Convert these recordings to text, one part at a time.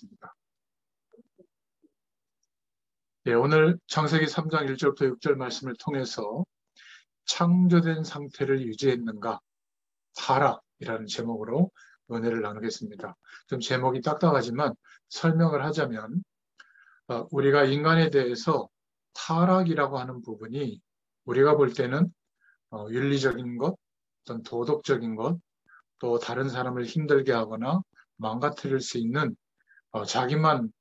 하겠습니다. 네, 오늘 창세기 3장 1절부터 6절 말씀을 통해서 창조된 상태를 유지했는가? 타락이라는 제목으로 은혜를 나누겠습니다. 좀 제목이 딱딱하지만 설명을 하자면 우리가 인간에 대해서 타락이라고 하는 부분이 우리가 볼 때는 윤리적인 것, 어떤 도덕적인 것, 또 다른 사람을 힘들게 하거나 망가뜨릴 수 있는 자기만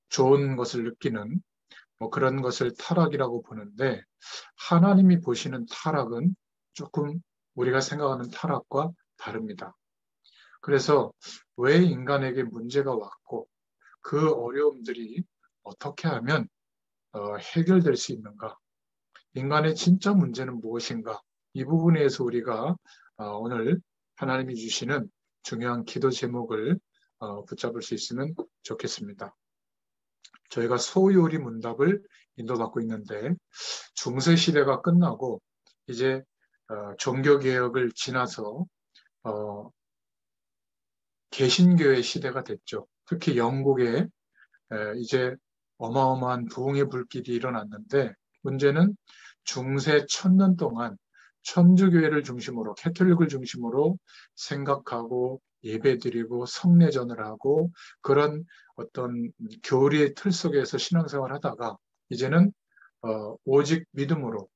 좋은 것을 느끼는 그런 것을 타락이라고 보는데, 하나님이 보시는 타락은 조금 우리가 생각하는 타락과 다릅니다. 그래서 왜 인간에게 문제가 왔고 그 어려움들이 어떻게 하면 해결될 수 있는가? 인간의 진짜 문제는 무엇인가? 이 부분에 대해서 우리가 오늘 하나님이 주시는 중요한 기도 제목을 붙잡을 수 있으면 좋겠습니다. 저희가 소요리 문답을 인도받고 있는데, 중세 시대가 끝나고 이제 종교개혁을 지나서 개신교의 시대가 됐죠. 특히 영국에 이제 어마어마한 부흥의 불길이 일어났는데, 문제는 중세 1000년 동안 천주교회를 중심으로, 캐톨릭을 중심으로 생각하고 예배드리고 성례전을 하고 그런 어떤 교리의 틀 속에서 신앙생활을 하다가 이제는 오직 믿음으로,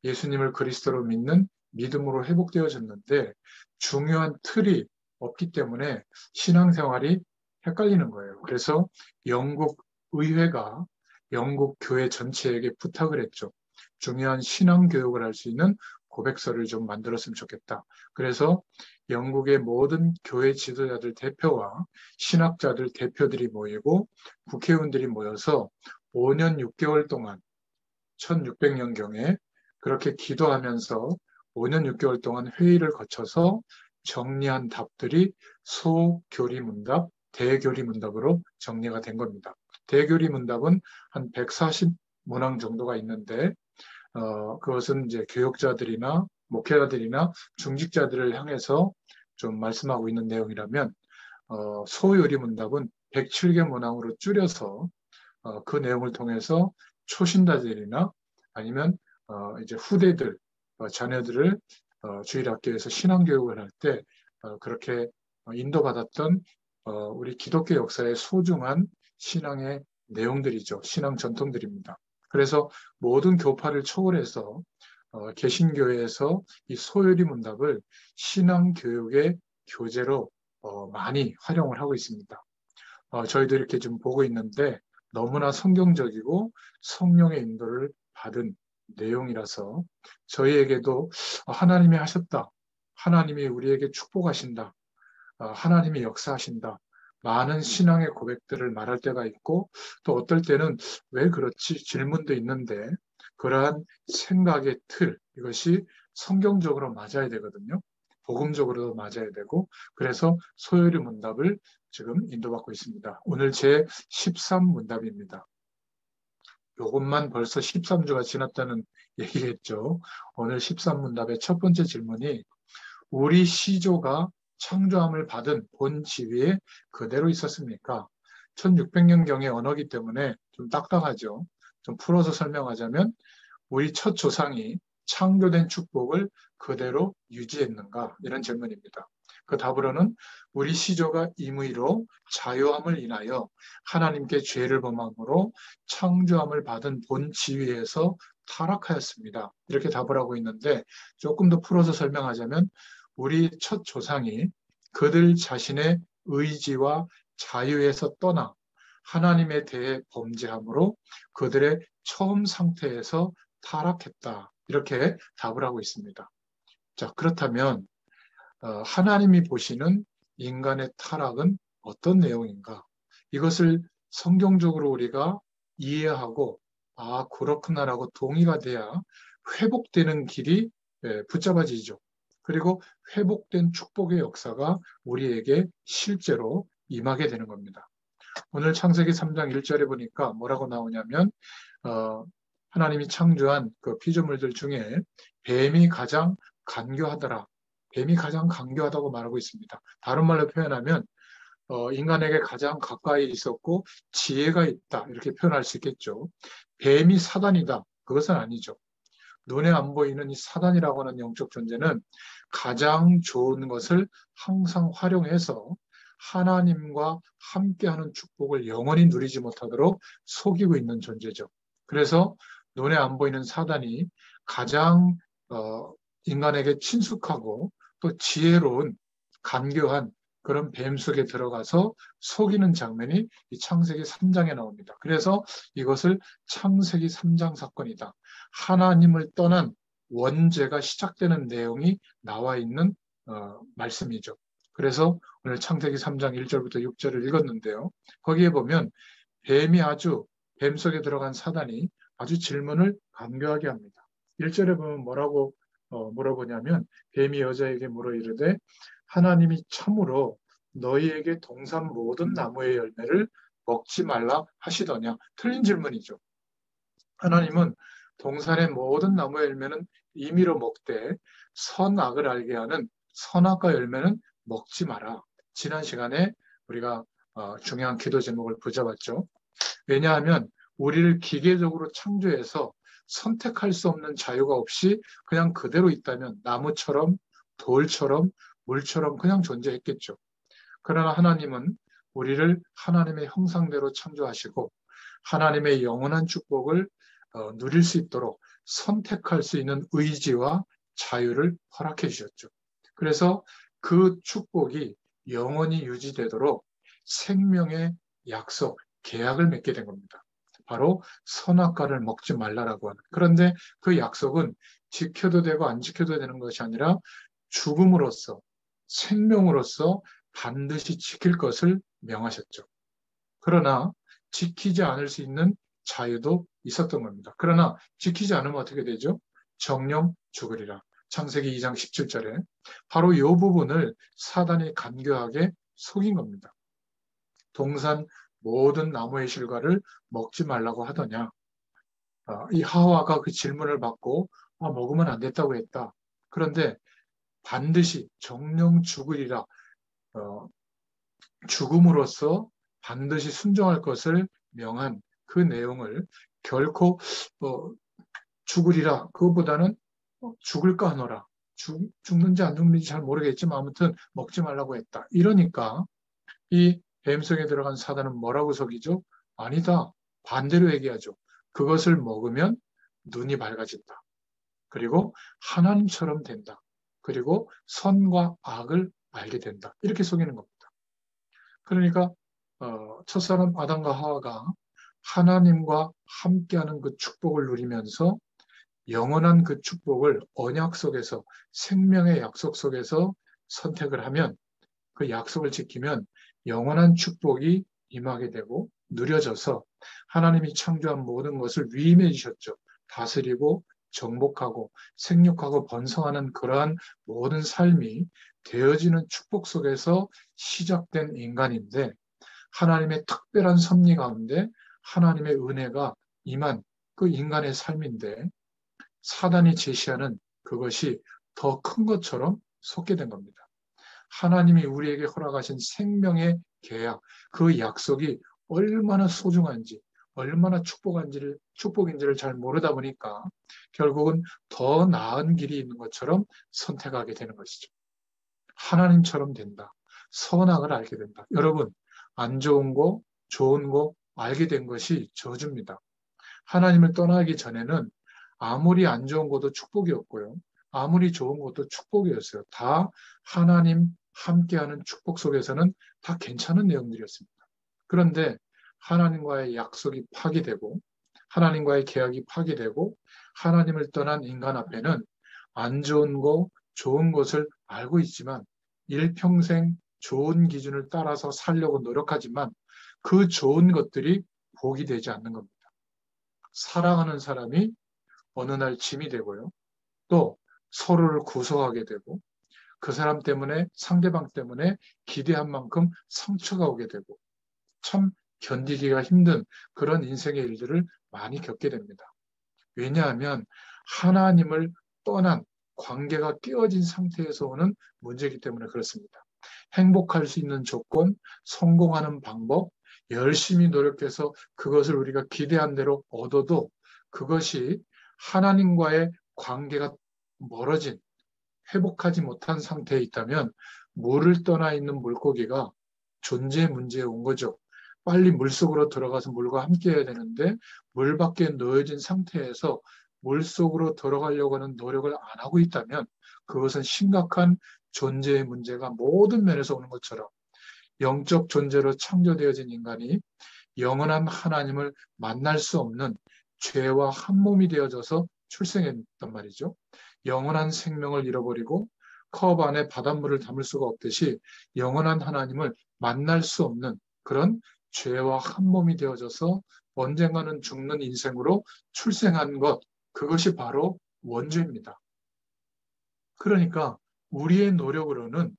예수님을 그리스도로 믿는 믿음으로 회복되어졌는데, 중요한 틀이 없기 때문에 신앙생활이 헷갈리는 거예요. 그래서 영국 의회가 영국 교회 전체에게 부탁을 했죠. 중요한 신앙교육을 할 수 있는 고백서를 좀 만들었으면 좋겠다. 그래서 영국의 모든 교회 지도자들 대표와 신학자들 대표들이 모이고 국회의원들이 모여서 5년 6개월 동안 1600년경에 그렇게 기도하면서 5년 6개월 동안 회의를 거쳐서 정리한 답들이 소교리문답, 대교리문답으로 정리가 된 겁니다. 대교리문답은 한 140문항 정도가 있는데 그것은 이제 교역자들이나 목회자들이나 중직자들을 향해서 좀 말씀하고 있는 내용이라면 소요리문답은 107개 문항으로 줄여서 그 내용을 통해서 초신자들이나 아니면 이제 후대들, 자녀들을 주일학교에서 신앙교육을 할 때 그렇게 인도받았던 우리 기독교 역사의 소중한 신앙의 내용들이죠. 신앙 전통들입니다. 그래서 모든 교파를 초월해서 개신교회에서 이 소요리 문답을 신앙교육의 교재로 많이 활용을 하고 있습니다. 저희도 이렇게 좀 보고 있는데 너무나 성경적이고 성령의 인도를 받은 내용이라서 저희에게도 하나님이 하셨다, 하나님이 우리에게 축복하신다, 하나님이 역사하신다, 많은 신앙의 고백들을 말할 때가 있고, 또 어떨 때는 왜 그렇지 질문도 있는데, 그러한 생각의 틀, 이것이 성경적으로 맞아야 되거든요. 복음적으로도 맞아야 되고, 그래서 소요리 문답을 지금 인도받고 있습니다. 오늘 제 13문답입니다. 요것만 벌써 13주가 지났다는 얘기겠죠. 오늘 13문답의 첫 번째 질문이, 우리 시조가 창조함을 받은 본 지위에 그대로 있었습니까? 1600년경의 언어기 때문에 좀 딱딱하죠. 좀 풀어서 설명하자면, 우리 첫 조상이 창조된 축복을 그대로 유지했는가? 이런 질문입니다. 그 답으로는 우리 시조가 임의로 자유함을 인하여 하나님께 죄를 범함으로 창조함을 받은 본 지위에서 타락하였습니다. 이렇게 답을 하고 있는데, 조금 더 풀어서 설명하자면 우리 첫 조상이 그들 자신의 의지와 자유에서 떠나 하나님에 대해 범죄함으로 그들의 처음 상태에서 타락했다. 이렇게 답을 하고 있습니다. 자, 그렇다면 하나님이 보시는 인간의 타락은 어떤 내용인가? 이것을 성경적으로 우리가 이해하고 그렇구나라고 동의가 돼야 회복되는 길이 붙잡아지죠. 그리고 회복된 축복의 역사가 우리에게 실제로 임하게 되는 겁니다. 오늘 창세기 3장 1절에 보니까 뭐라고 나오냐면 하나님이 창조한 그 피조물들 중에 뱀이 가장 간교하더라. 뱀이 가장 간교하다고 말하고 있습니다. 다른 말로 표현하면 인간에게 가장 가까이 있었고 지혜가 있다 이렇게 표현할 수 있겠죠. 뱀이 사단이다. 그것은 아니죠. 눈에 안 보이는 이 사단이라고 하는 영적 존재는 가장 좋은 것을 항상 활용해서 하나님과 함께하는 축복을 영원히 누리지 못하도록 속이고 있는 존재죠. 그래서 눈에 안 보이는 사단이 가장 인간에게 친숙하고 또 지혜로운 간교한 그런 뱀 속에 들어가서 속이는 장면이 이 창세기 3장에 나옵니다. 그래서 이것을 창세기 3장 사건이다. 하나님을 떠난 원죄가 시작되는 내용이 나와 있는 말씀이죠. 그래서 오늘 창세기 3장 1절부터 6절을 읽었는데요. 거기에 보면 뱀 속에 들어간 사단이 아주 질문을 간교하게 합니다. 1절에 보면 뭐라고 물어보냐면 뱀이 여자에게 물어 이르되 하나님이 참으로 너희에게 동산 모든 나무의 열매를 먹지 말라 하시더냐. 틀린 질문이죠. 하나님은 동산의 모든 나무의 열매는 임의로 먹되 선악을 알게 하는 선악과 열매는 먹지 마라. 지난 시간에 우리가 중요한 기도 제목을 붙잡았죠. 왜냐하면 우리를 기계적으로 창조해서 선택할 수 없는 자유가 없이 그냥 그대로 있다면 나무처럼 돌처럼 물처럼 그냥 존재했겠죠. 그러나 하나님은 우리를 하나님의 형상대로 창조하시고 하나님의 영원한 축복을 누릴 수 있도록 선택할 수 있는 의지와 자유를 허락해 주셨죠. 그래서 그 축복이 영원히 유지되도록 생명의 약속, 계약을 맺게 된 겁니다. 바로 선악과를 먹지 말라라고 하는. 그런데 그 약속은 지켜도 되고 안 지켜도 되는 것이 아니라 죽음으로써, 생명으로써 반드시 지킬 것을 명하셨죠. 그러나 지키지 않을 수 있는 자유도 있었던 겁니다. 그러나 지키지 않으면 어떻게 되죠? 정령 죽으리라. 창세기 2장 17절에 바로 이 부분을 사단이 간교하게 속인 겁니다. 동산 모든 나무의 실과를 먹지 말라고 하더냐. 이 하와가 그 질문을 받고 먹으면 안 됐다고 했다. 그런데 반드시 정령 죽으리라. 죽음으로써 반드시 순종할 것을 명한 그 내용을 결코 죽으리라 그것보다는 죽을까 하노라 죽는지 안 죽는지 잘 모르겠지만 아무튼 먹지 말라고 했다. 이러니까 이 뱀속에 들어간 사단은 뭐라고 속이죠? 아니다. 반대로 얘기하죠. 그것을 먹으면 눈이 밝아진다. 그리고 하나님처럼 된다. 그리고 선과 악을 알게 된다. 이렇게 속이는 겁니다. 그러니까 첫사람 아담과 하와가 하나님과 함께하는 그 축복을 누리면서 영원한 그 축복을 언약 속에서 생명의 약속 속에서 선택을 하면 그 약속을 지키면 영원한 축복이 임하게 되고 누려져서 하나님이 창조한 모든 것을 위임해 주셨죠. 다스리고 정복하고 생육하고 번성하는 그러한 모든 삶이 되어지는 축복 속에서 시작된 인간인데 하나님의 특별한 섭리 가운데 하나님의 은혜가 임한 그 인간의 삶인데 사단이 제시하는 그것이 더 큰 것처럼 속게 된 겁니다. 하나님이 우리에게 허락하신 생명의 계약, 그 약속이 얼마나 소중한지, 얼마나 축복인지를 잘 모르다 보니까 결국은 더 나은 길이 있는 것처럼 선택하게 되는 것이죠. 하나님처럼 된다. 선악을 알게 된다. 여러분, 안 좋은 거, 좋은 거 알게 된 것이 저주입니다. 하나님을 떠나기 전에는 아무리 안 좋은 것도 축복이었고요. 아무리 좋은 것도 축복이었어요. 다 하나님 함께하는 축복 속에서는 다 괜찮은 내용들이었습니다. 그런데 하나님과의 약속이 파기되고 하나님과의 계약이 파기되고 하나님을 떠난 인간 앞에는 안 좋은 거, 좋은 것을 알고 있지만 일평생 좋은 기준을 따라서 살려고 노력하지만 그 좋은 것들이 복이 되지 않는 겁니다. 사랑하는 사람이 어느 날 짐이 되고요. 또 서로를 구속하게 되고 그 사람 때문에 상대방 때문에 기대한 만큼 상처가 오게 되고 참 견디기가 힘든 그런 인생의 일들을 많이 겪게 됩니다. 왜냐하면 하나님을 떠난 관계가 깨어진 상태에서 오는 문제이기 때문에 그렇습니다. 행복할 수 있는 조건, 성공하는 방법, 열심히 노력해서 그것을 우리가 기대한 대로 얻어도 그것이 하나님과의 관계가 멀어진, 회복하지 못한 상태에 있다면 물을 떠나 있는 물고기가 존재 문제에 온 거죠. 빨리 물속으로 들어가서 물과 함께 해야 되는데 물 밖에 놓여진 상태에서 물속으로 들어가려고 하는 노력을 안 하고 있다면 그것은 심각한 존재의 문제가 모든 면에서 오는 것처럼 영적 존재로 창조되어진 인간이 영원한 하나님을 만날 수 없는 죄와 한 몸이 되어져서 출생했단 말이죠. 영원한 생명을 잃어버리고 컵 안에 바닷물을 담을 수가 없듯이 영원한 하나님을 만날 수 없는 그런 죄와 한 몸이 되어져서 언젠가는 죽는 인생으로 출생한 것, 그것이 바로 원죄입니다. 그러니까 우리의 노력으로는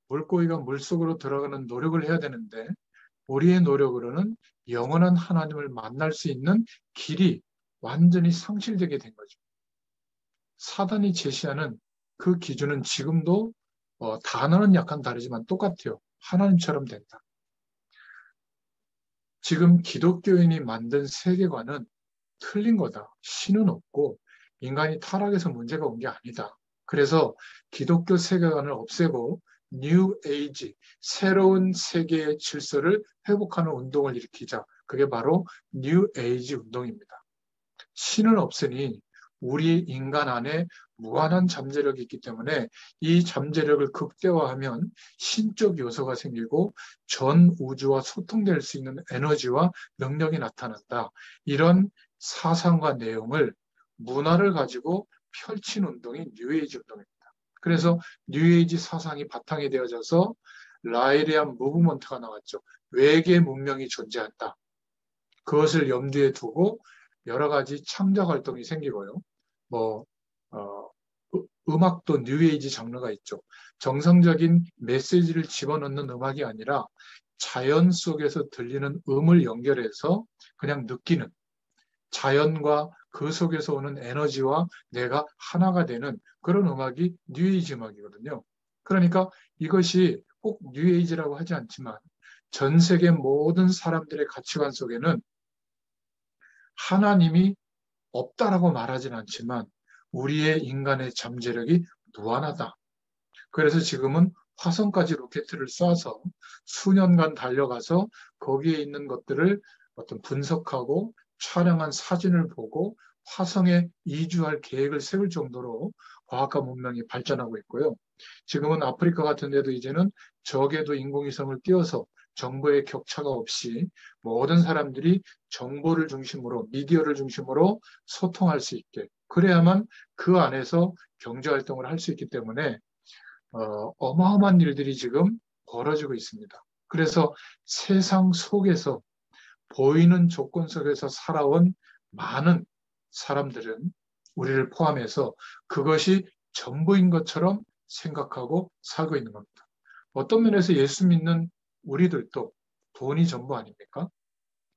물고기가 물속으로 들어가는 노력을 해야 되는데 우리의 노력으로는 영원한 하나님을 만날 수 있는 길이 완전히 상실되게 된 거죠. 사단이 제시하는 그 기준은 지금도 단어는 약간 다르지만 똑같아요. 하나님처럼 된다. 지금 기독교인이 만든 세계관은 틀린 거다. 신은 없고 인간이 타락해서 문제가 온 게 아니다. 그래서 기독교 세계관을 없애고 뉴 에이지, 새로운 세계의 질서를 회복하는 운동을 일으키자. 그게 바로 뉴 에이지 운동입니다. 신을 없으니 우리 인간 안에 무한한 잠재력이 있기 때문에 이 잠재력을 극대화하면 신적 요소가 생기고 전 우주와 소통될 수 있는 에너지와 능력이 나타난다. 이런 사상과 내용을 문화를 가지고 펼친 운동이 뉴에이지 운동입니다. 그래서 뉴에이지 사상이 바탕이 되어져서 라이리안 무브먼트가 나왔죠. 외계 문명이 존재한다. 그것을 염두에 두고 여러 가지 창작 활동이 생기고요. 음악도 뉴에이지 장르가 있죠. 정상적인 메시지를 집어넣는 음악이 아니라 자연 속에서 들리는 음을 연결해서 그냥 느끼는 자연과 그 속에서 오는 에너지와 내가 하나가 되는 그런 음악이 뉴에이지 음악이거든요. 그러니까 이것이 꼭 뉴에이지라고 하지 않지만 전 세계 모든 사람들의 가치관 속에는 하나님이 없다라고 말하지는 않지만 우리의 인간의 잠재력이 무한하다. 그래서 지금은 화성까지 로켓을 쏴서 수년간 달려가서 거기에 있는 것들을 어떤 분석하고 촬영한 사진을 보고 화성에 이주할 계획을 세울 정도로 과학과 문명이 발전하고 있고요. 지금은 아프리카 같은 데도 이제는 적에도 인공위성을 띄워서 정보의 격차가 없이 모든 사람들이 정보를 중심으로 미디어를 중심으로 소통할 수 있게 그래야만 그 안에서 경제활동을 할 수 있기 때문에 어마어마한 일들이 지금 벌어지고 있습니다. 그래서 세상 속에서 보이는 조건 속에서 살아온 많은 사람들은 우리를 포함해서 그것이 전부인 것처럼 생각하고 살고 있는 겁니다. 어떤 면에서 예수 믿는 우리들도 돈이 전부 아닙니까?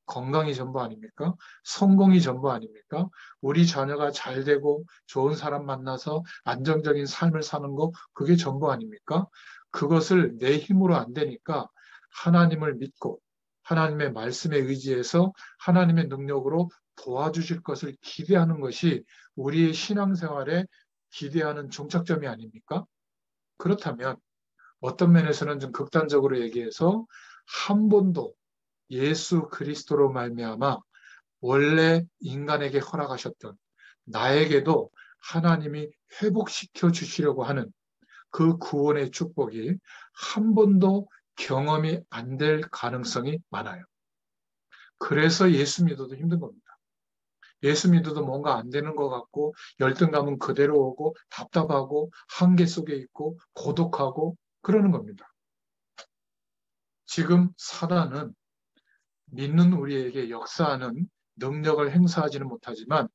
건강이 전부 아닙니까? 성공이 전부 아닙니까? 우리 자녀가 잘 되고 좋은 사람 만나서 안정적인 삶을 사는 거 그게 전부 아닙니까? 그것을 내 힘으로 안 되니까 하나님을 믿고 하나님의 말씀에 의지해서 하나님의 능력으로 도와주실 것을 기대하는 것이 우리의 신앙생활에 기대하는 종착점이 아닙니까? 그렇다면 어떤 면에서는 좀 극단적으로 얘기해서 한 번도 예수 그리스도로 말미암아 원래 인간에게 허락하셨던 나에게도 하나님이 회복시켜 주시려고 하는 그 구원의 축복이 한 번도 경험이 안 될 가능성이 많아요. 그래서 예수 믿어도 힘든 겁니다. 예수 믿어도 뭔가 안 되는 것 같고 열등감은 그대로 오고 답답하고 한계 속에 있고 고독하고 그러는 겁니다. 지금 사단은 믿는 우리에게 역사하는 능력을 행사하지는 못하지만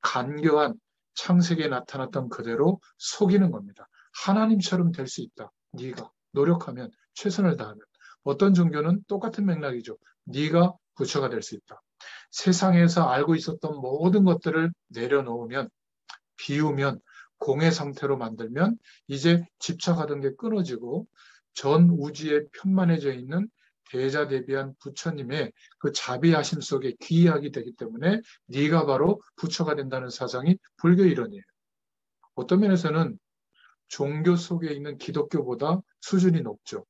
간교한 창세기에 나타났던 그대로 속이는 겁니다. 하나님처럼 될 수 있다. 네가 노력하면 최선을 다하면. 어떤 종교는 똑같은 맥락이죠. 네가 부처가 될 수 있다. 세상에서 알고 있었던 모든 것들을 내려놓으면 비우면 공의 상태로 만들면 이제 집착하던 게 끊어지고 전 우주에 편만해져 있는 대자대비한 부처님의 그 자비하심 속에 귀의하게 되기 때문에 네가 바로 부처가 된다는 사상이 불교 이론이에요. 어떤 면에서는 종교 속에 있는 기독교보다 수준이 높죠.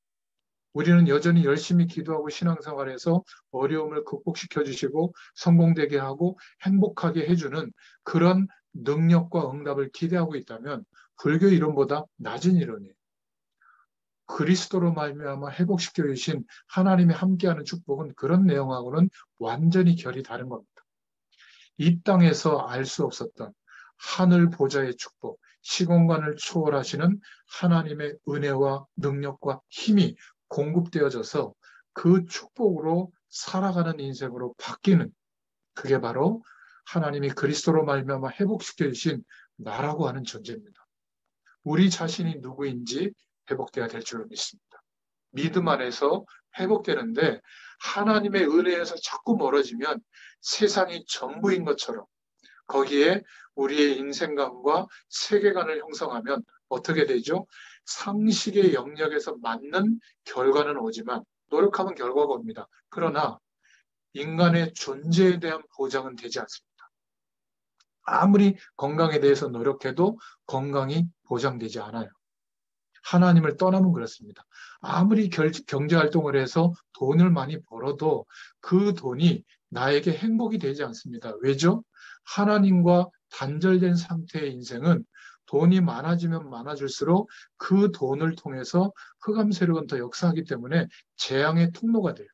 우리는 여전히 열심히 기도하고 신앙생활에서 어려움을 극복시켜 주시고 성공되게 하고 행복하게 해주는 그런 능력과 응답을 기대하고 있다면 불교 이론보다 낮은 이론이에요. 그리스도로 말미암아 회복시켜 주신 하나님이 함께하는 축복은 그런 내용하고는 완전히 결이 다른 겁니다. 이 땅에서 알 수 없었던 하늘 보좌의 축복, 시공간을 초월하시는 하나님의 은혜와 능력과 힘이 공급되어져서 그 축복으로 살아가는 인생으로 바뀌는, 그게 바로 하나님이 그리스도로 말미암아 회복시켜 주신 나라고 하는 존재입니다. 우리 자신이 누구인지 회복돼야 될 줄로 믿습니다. 믿음 안에서 회복되는데 하나님의 은혜에서 자꾸 멀어지면 세상이 전부인 것처럼 거기에 우리의 인생관과 세계관을 형성하면 어떻게 되죠? 상식의 영역에서 맞는 결과는 오지만 노력하면 결과가 옵니다. 그러나 인간의 존재에 대한 보장은 되지 않습니다. 아무리 건강에 대해서 노력해도 건강이 보장되지 않아요. 하나님을 떠나면 그렇습니다. 아무리 경제활동을 해서 돈을 많이 벌어도 그 돈이 나에게 행복이 되지 않습니다. 왜죠? 하나님과 단절된 상태의 인생은 돈이 많아지면 많아질수록 그 돈을 통해서 흑암세력은 더 역사하기 때문에 재앙의 통로가 돼요.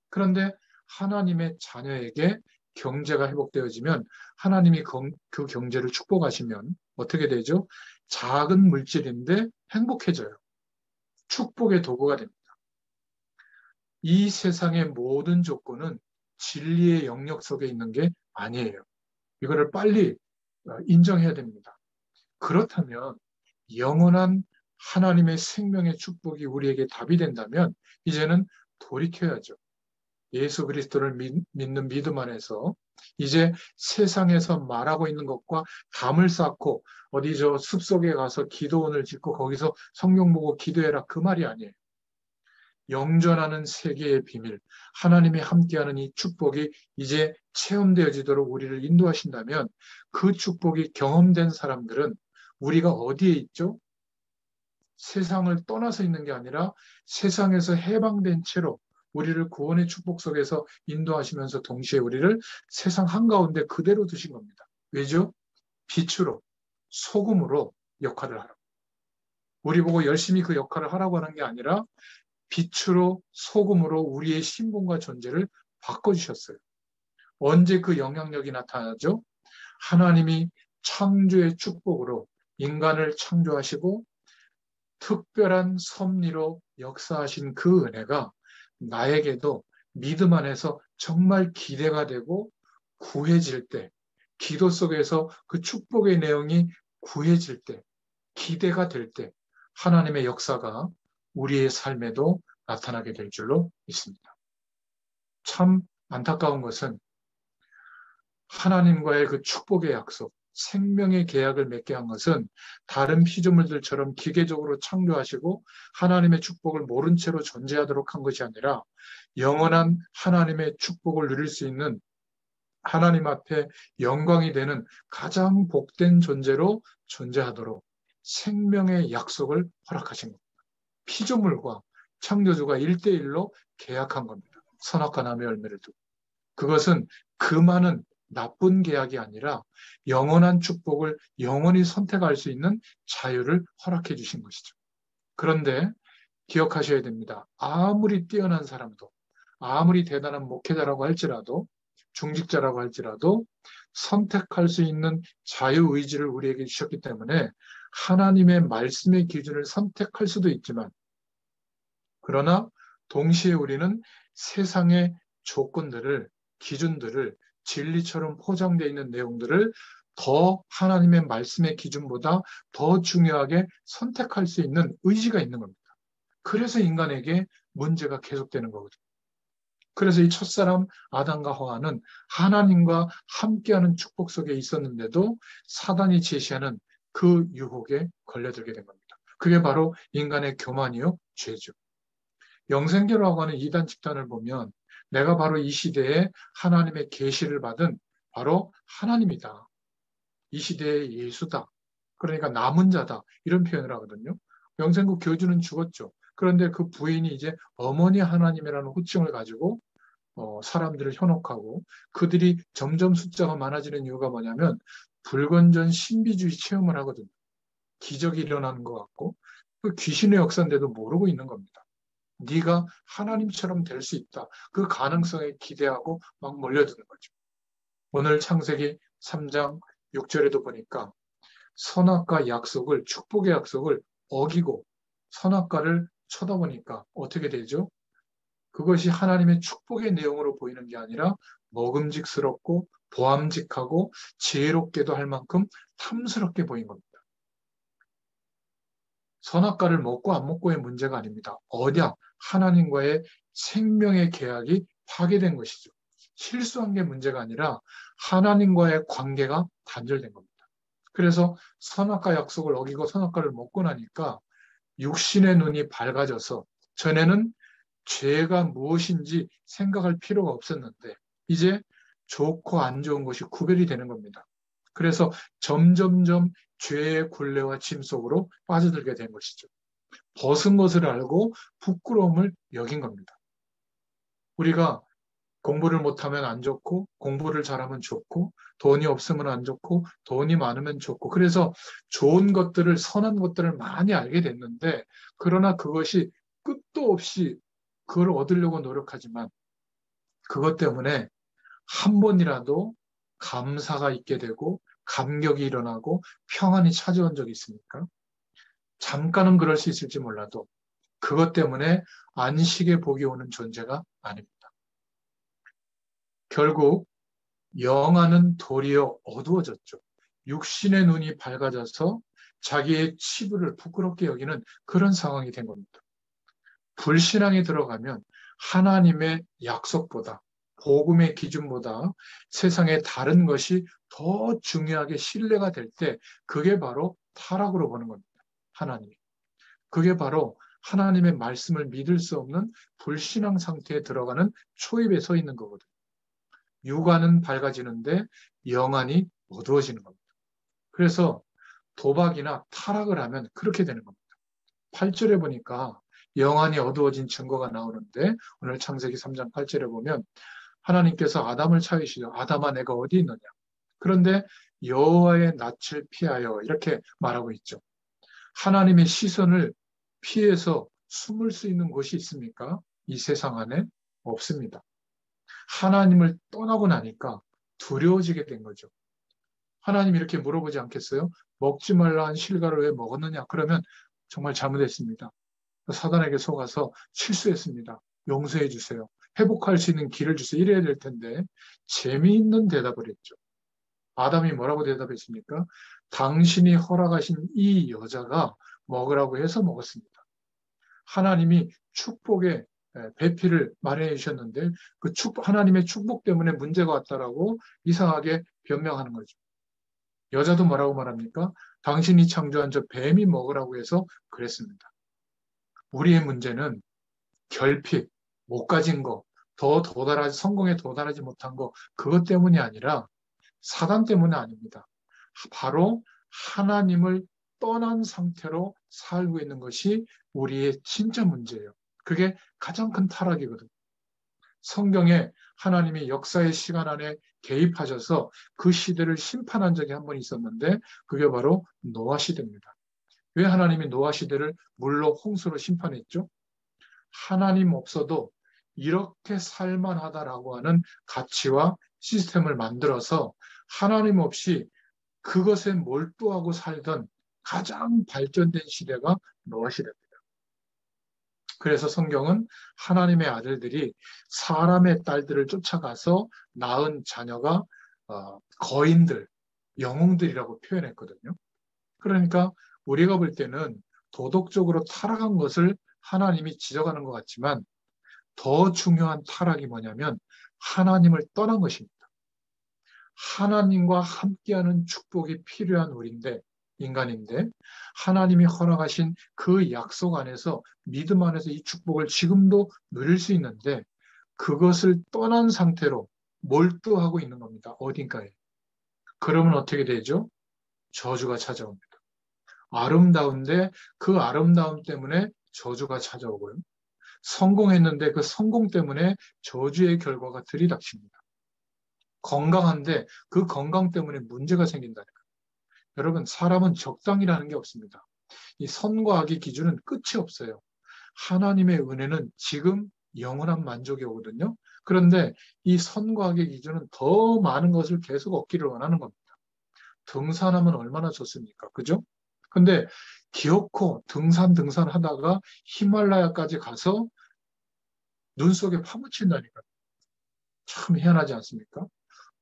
그런데 하나님의 자녀에게 경제가 회복되어지면 하나님이 그 경제를 축복하시면 어떻게 되죠? 작은 물질인데 행복해져요. 축복의 도구가 됩니다. 이 세상의 모든 조건은 진리의 영역 속에 있는 게 아니에요. 이거를 빨리 인정해야 됩니다. 그렇다면 영원한 하나님의 생명의 축복이 우리에게 답이 된다면 이제는 돌이켜야죠. 예수 그리스도를 믿는 믿음 안에서 이제 세상에서 말하고 있는 것과 담을 쌓고 어디 저 숲속에 가서 기도원을 짓고 거기서 성경 보고 기도해라 그 말이 아니에요. 영존하는 세계의 비밀, 하나님이 함께하는 이 축복이 이제 체험되어지도록 우리를 인도하신다면 그 축복이 경험된 사람들은 우리가 어디에 있죠? 세상을 떠나서 있는 게 아니라 세상에서 해방된 채로 우리를 구원의 축복 속에서 인도하시면서 동시에 우리를 세상 한가운데 그대로 두신 겁니다. 왜죠? 빛으로, 소금으로 역할을 하라고. 우리 보고 열심히 그 역할을 하라고 하는 게 아니라 빛으로, 소금으로 우리의 신분과 존재를 바꿔주셨어요. 언제 그 영향력이 나타나죠? 하나님이 창조의 축복으로 인간을 창조하시고 특별한 섭리로 역사하신 그 은혜가 나에게도 믿음 안에서 정말 기대가 되고 구해질 때, 기도 속에서 그 축복의 내용이 구해질 때, 기대가 될 때, 하나님의 역사가 우리의 삶에도 나타나게 될 줄로 믿습니다. 참 안타까운 것은 하나님과의 그 축복의 약속, 생명의 계약을 맺게 한 것은 다른 피조물들처럼 기계적으로 창조하시고 하나님의 축복을 모른 채로 존재하도록 한 것이 아니라 영원한 하나님의 축복을 누릴 수 있는 하나님 앞에 영광이 되는 가장 복된 존재로 존재하도록 생명의 약속을 허락하신 겁니다. 피조물과 창조주가 1대1로 계약한 겁니다. 선악과 남의 열매를 두고. 그것은 그 많은 나쁜 계약이 아니라 영원한 축복을 영원히 선택할 수 있는 자유를 허락해 주신 것이죠. 그런데 기억하셔야 됩니다. 아무리 뛰어난 사람도, 아무리 대단한 목회자라고 할지라도, 중직자라고 할지라도 선택할 수 있는 자유의지를 우리에게 주셨기 때문에 하나님의 말씀의 기준을 선택할 수도 있지만, 그러나 동시에 우리는 세상의 조건들을, 기준들을 진리처럼 포장되어 있는 내용들을 더 하나님의 말씀의 기준보다 더 중요하게 선택할 수 있는 의지가 있는 겁니다. 그래서 인간에게 문제가 계속되는 거거든요. 그래서 이 첫사람 아담과 하와는 하나님과 함께하는 축복 속에 있었는데도 사단이 제시하는 그 유혹에 걸려들게 된 겁니다. 그게 바로 인간의 교만이요, 죄죠. 영생교라고 하는 이단 집단을 보면 내가 바로 이 시대에 하나님의 계시를 받은 바로 하나님이다. 이 시대의 예수다. 그러니까 남은 자다. 이런 표현을 하거든요. 영생국 교주는 죽었죠. 그런데 그 부인이 이제 어머니 하나님이라는 호칭을 가지고 사람들을 현혹하고 그들이 점점 숫자가 많아지는 이유가 뭐냐면 불건전 신비주의 체험을 하거든요. 기적이 일어나는 것 같고 그 귀신의 역사인데도 모르고 있는 겁니다. 네가 하나님처럼 될 수 있다. 그 가능성에 기대하고 막 몰려드는 거죠. 오늘 창세기 3장 6절에도 보니까 선악과 약속을, 축복의 약속을 어기고 선악과를 쳐다보니까 어떻게 되죠? 그것이 하나님의 축복의 내용으로 보이는 게 아니라 먹음직스럽고 보암직하고 지혜롭게도 할 만큼 탐스럽게 보인 겁니다. 선악과를 먹고 안 먹고의 문제가 아닙니다. 언약, 하나님과의 생명의 계약이 파괴된 것이죠. 실수한 게 문제가 아니라 하나님과의 관계가 단절된 겁니다. 그래서 선악과 약속을 어기고 선악과를 먹고 나니까 육신의 눈이 밝아져서 전에는 죄가 무엇인지 생각할 필요가 없었는데 이제 좋고 안 좋은 것이 구별이 되는 겁니다. 그래서 점점점 죄의 굴레와 짐 속으로 빠져들게 된 것이죠. 벗은 것을 알고 부끄러움을 여긴 겁니다. 우리가 공부를 못하면 안 좋고 공부를 잘하면 좋고 돈이 없으면 안 좋고 돈이 많으면 좋고 그래서 좋은 것들을 선한 것들을 많이 알게 됐는데 그러나 그것이 끝도 없이 그걸 얻으려고 노력하지만 그것 때문에 한 번이라도 감사가 있게 되고 감격이 일어나고 평안이 찾아온 적이 있습니까? 잠깐은 그럴 수 있을지 몰라도 그것 때문에 안식의 복이 오는 존재가 아닙니다. 결국 영안은 도리어 어두워졌죠. 육신의 눈이 밝아져서 자기의 치부를 부끄럽게 여기는 그런 상황이 된 겁니다. 불신앙에 들어가면 하나님의 약속보다 복음의 기준보다 세상의 다른 것이 더 중요하게 신뢰가 될 때 그게 바로 타락으로 보는 겁니다. 하나님. 그게 바로 하나님의 말씀을 믿을 수 없는 불신앙 상태에 들어가는 초입에 서 있는 거거든요. 육안은 밝아지는데 영안이 어두워지는 겁니다. 그래서 도박이나 타락을 하면 그렇게 되는 겁니다. 8절에 보니까 영안이 어두워진 증거가 나오는데 오늘 창세기 3장 8절에 보면 하나님께서 아담을 찾으시죠. 아담아 내가 어디 있느냐. 그런데 여호와의 낯을 피하여 이렇게 말하고 있죠. 하나님의 시선을 피해서 숨을 수 있는 곳이 있습니까? 이 세상 안에 없습니다. 하나님을 떠나고 나니까 두려워지게 된 거죠. 하나님 이렇게 물어보지 않겠어요? 먹지 말라 한 실과를 왜 먹었느냐? 그러면 정말 잘못했습니다. 사단에게 속아서 실수했습니다. 용서해 주세요. 회복할 수 있는 길을 주세요. 이래야 될 텐데 재미있는 대답을 했죠. 아담이 뭐라고 대답했습니까? 당신이 허락하신 이 여자가 먹으라고 해서 먹었습니다. 하나님이 축복의 배필을 마련해 주셨는데 그 하나님의 축복 때문에 문제가 왔다라고 이상하게 변명하는 거죠. 여자도 뭐라고 말합니까? 당신이 창조한 저 뱀이 먹으라고 해서 그랬습니다. 우리의 문제는 결핍, 못 가진 거, 성공에 도달하지 못한 거, 그것 때문이 아니라 사단 때문이 아닙니다. 바로 하나님을 떠난 상태로 살고 있는 것이 우리의 진짜 문제예요. 그게 가장 큰 타락이거든요. 성경에 하나님이 역사의 시간 안에 개입하셔서 그 시대를 심판한 적이 한 번 있었는데 그게 바로 노아 시대입니다. 왜 하나님이 노아 시대를 물로 홍수로 심판했죠? 하나님 없어도 이렇게 살만하다라고 하는 가치와 시스템을 만들어서 하나님 없이 그것에 몰두하고 살던 가장 발전된 시대가 노아 시대입니다. 그래서 성경은 하나님의 아들들이 사람의 딸들을 쫓아가서 낳은 자녀가 거인들, 영웅들이라고 표현했거든요. 그러니까 우리가 볼 때는 도덕적으로 타락한 것을 하나님이 지적하는 것 같지만 더 중요한 타락이 뭐냐면 하나님을 떠난 것입니다. 하나님과 함께하는 축복이 필요한 우리인데 인간인데 하나님이 허락하신 그 약속 안에서 믿음 안에서 이 축복을 지금도 누릴 수 있는데 그것을 떠난 상태로 몰두하고 있는 겁니다. 어딘가에. 그러면 어떻게 되죠? 저주가 찾아옵니다. 아름다운데 그 아름다움 때문에 저주가 찾아오고요. 성공했는데 그 성공 때문에 저주의 결과가 들이닥칩니다. 건강한데 그 건강 때문에 문제가 생긴다니까요. 여러분, 사람은 적당이라는 게 없습니다. 이 선과 악의 기준은 끝이 없어요. 하나님의 은혜는 지금 영원한 만족이 오거든요. 그런데 이 선과 악의 기준은 더 많은 것을 계속 얻기를 원하는 겁니다. 등산하면 얼마나 좋습니까? 그죠? 근데 기어코 등산 하다가 히말라야까지 가서 눈 속에 파묻힌다니까. 참 희한하지 않습니까?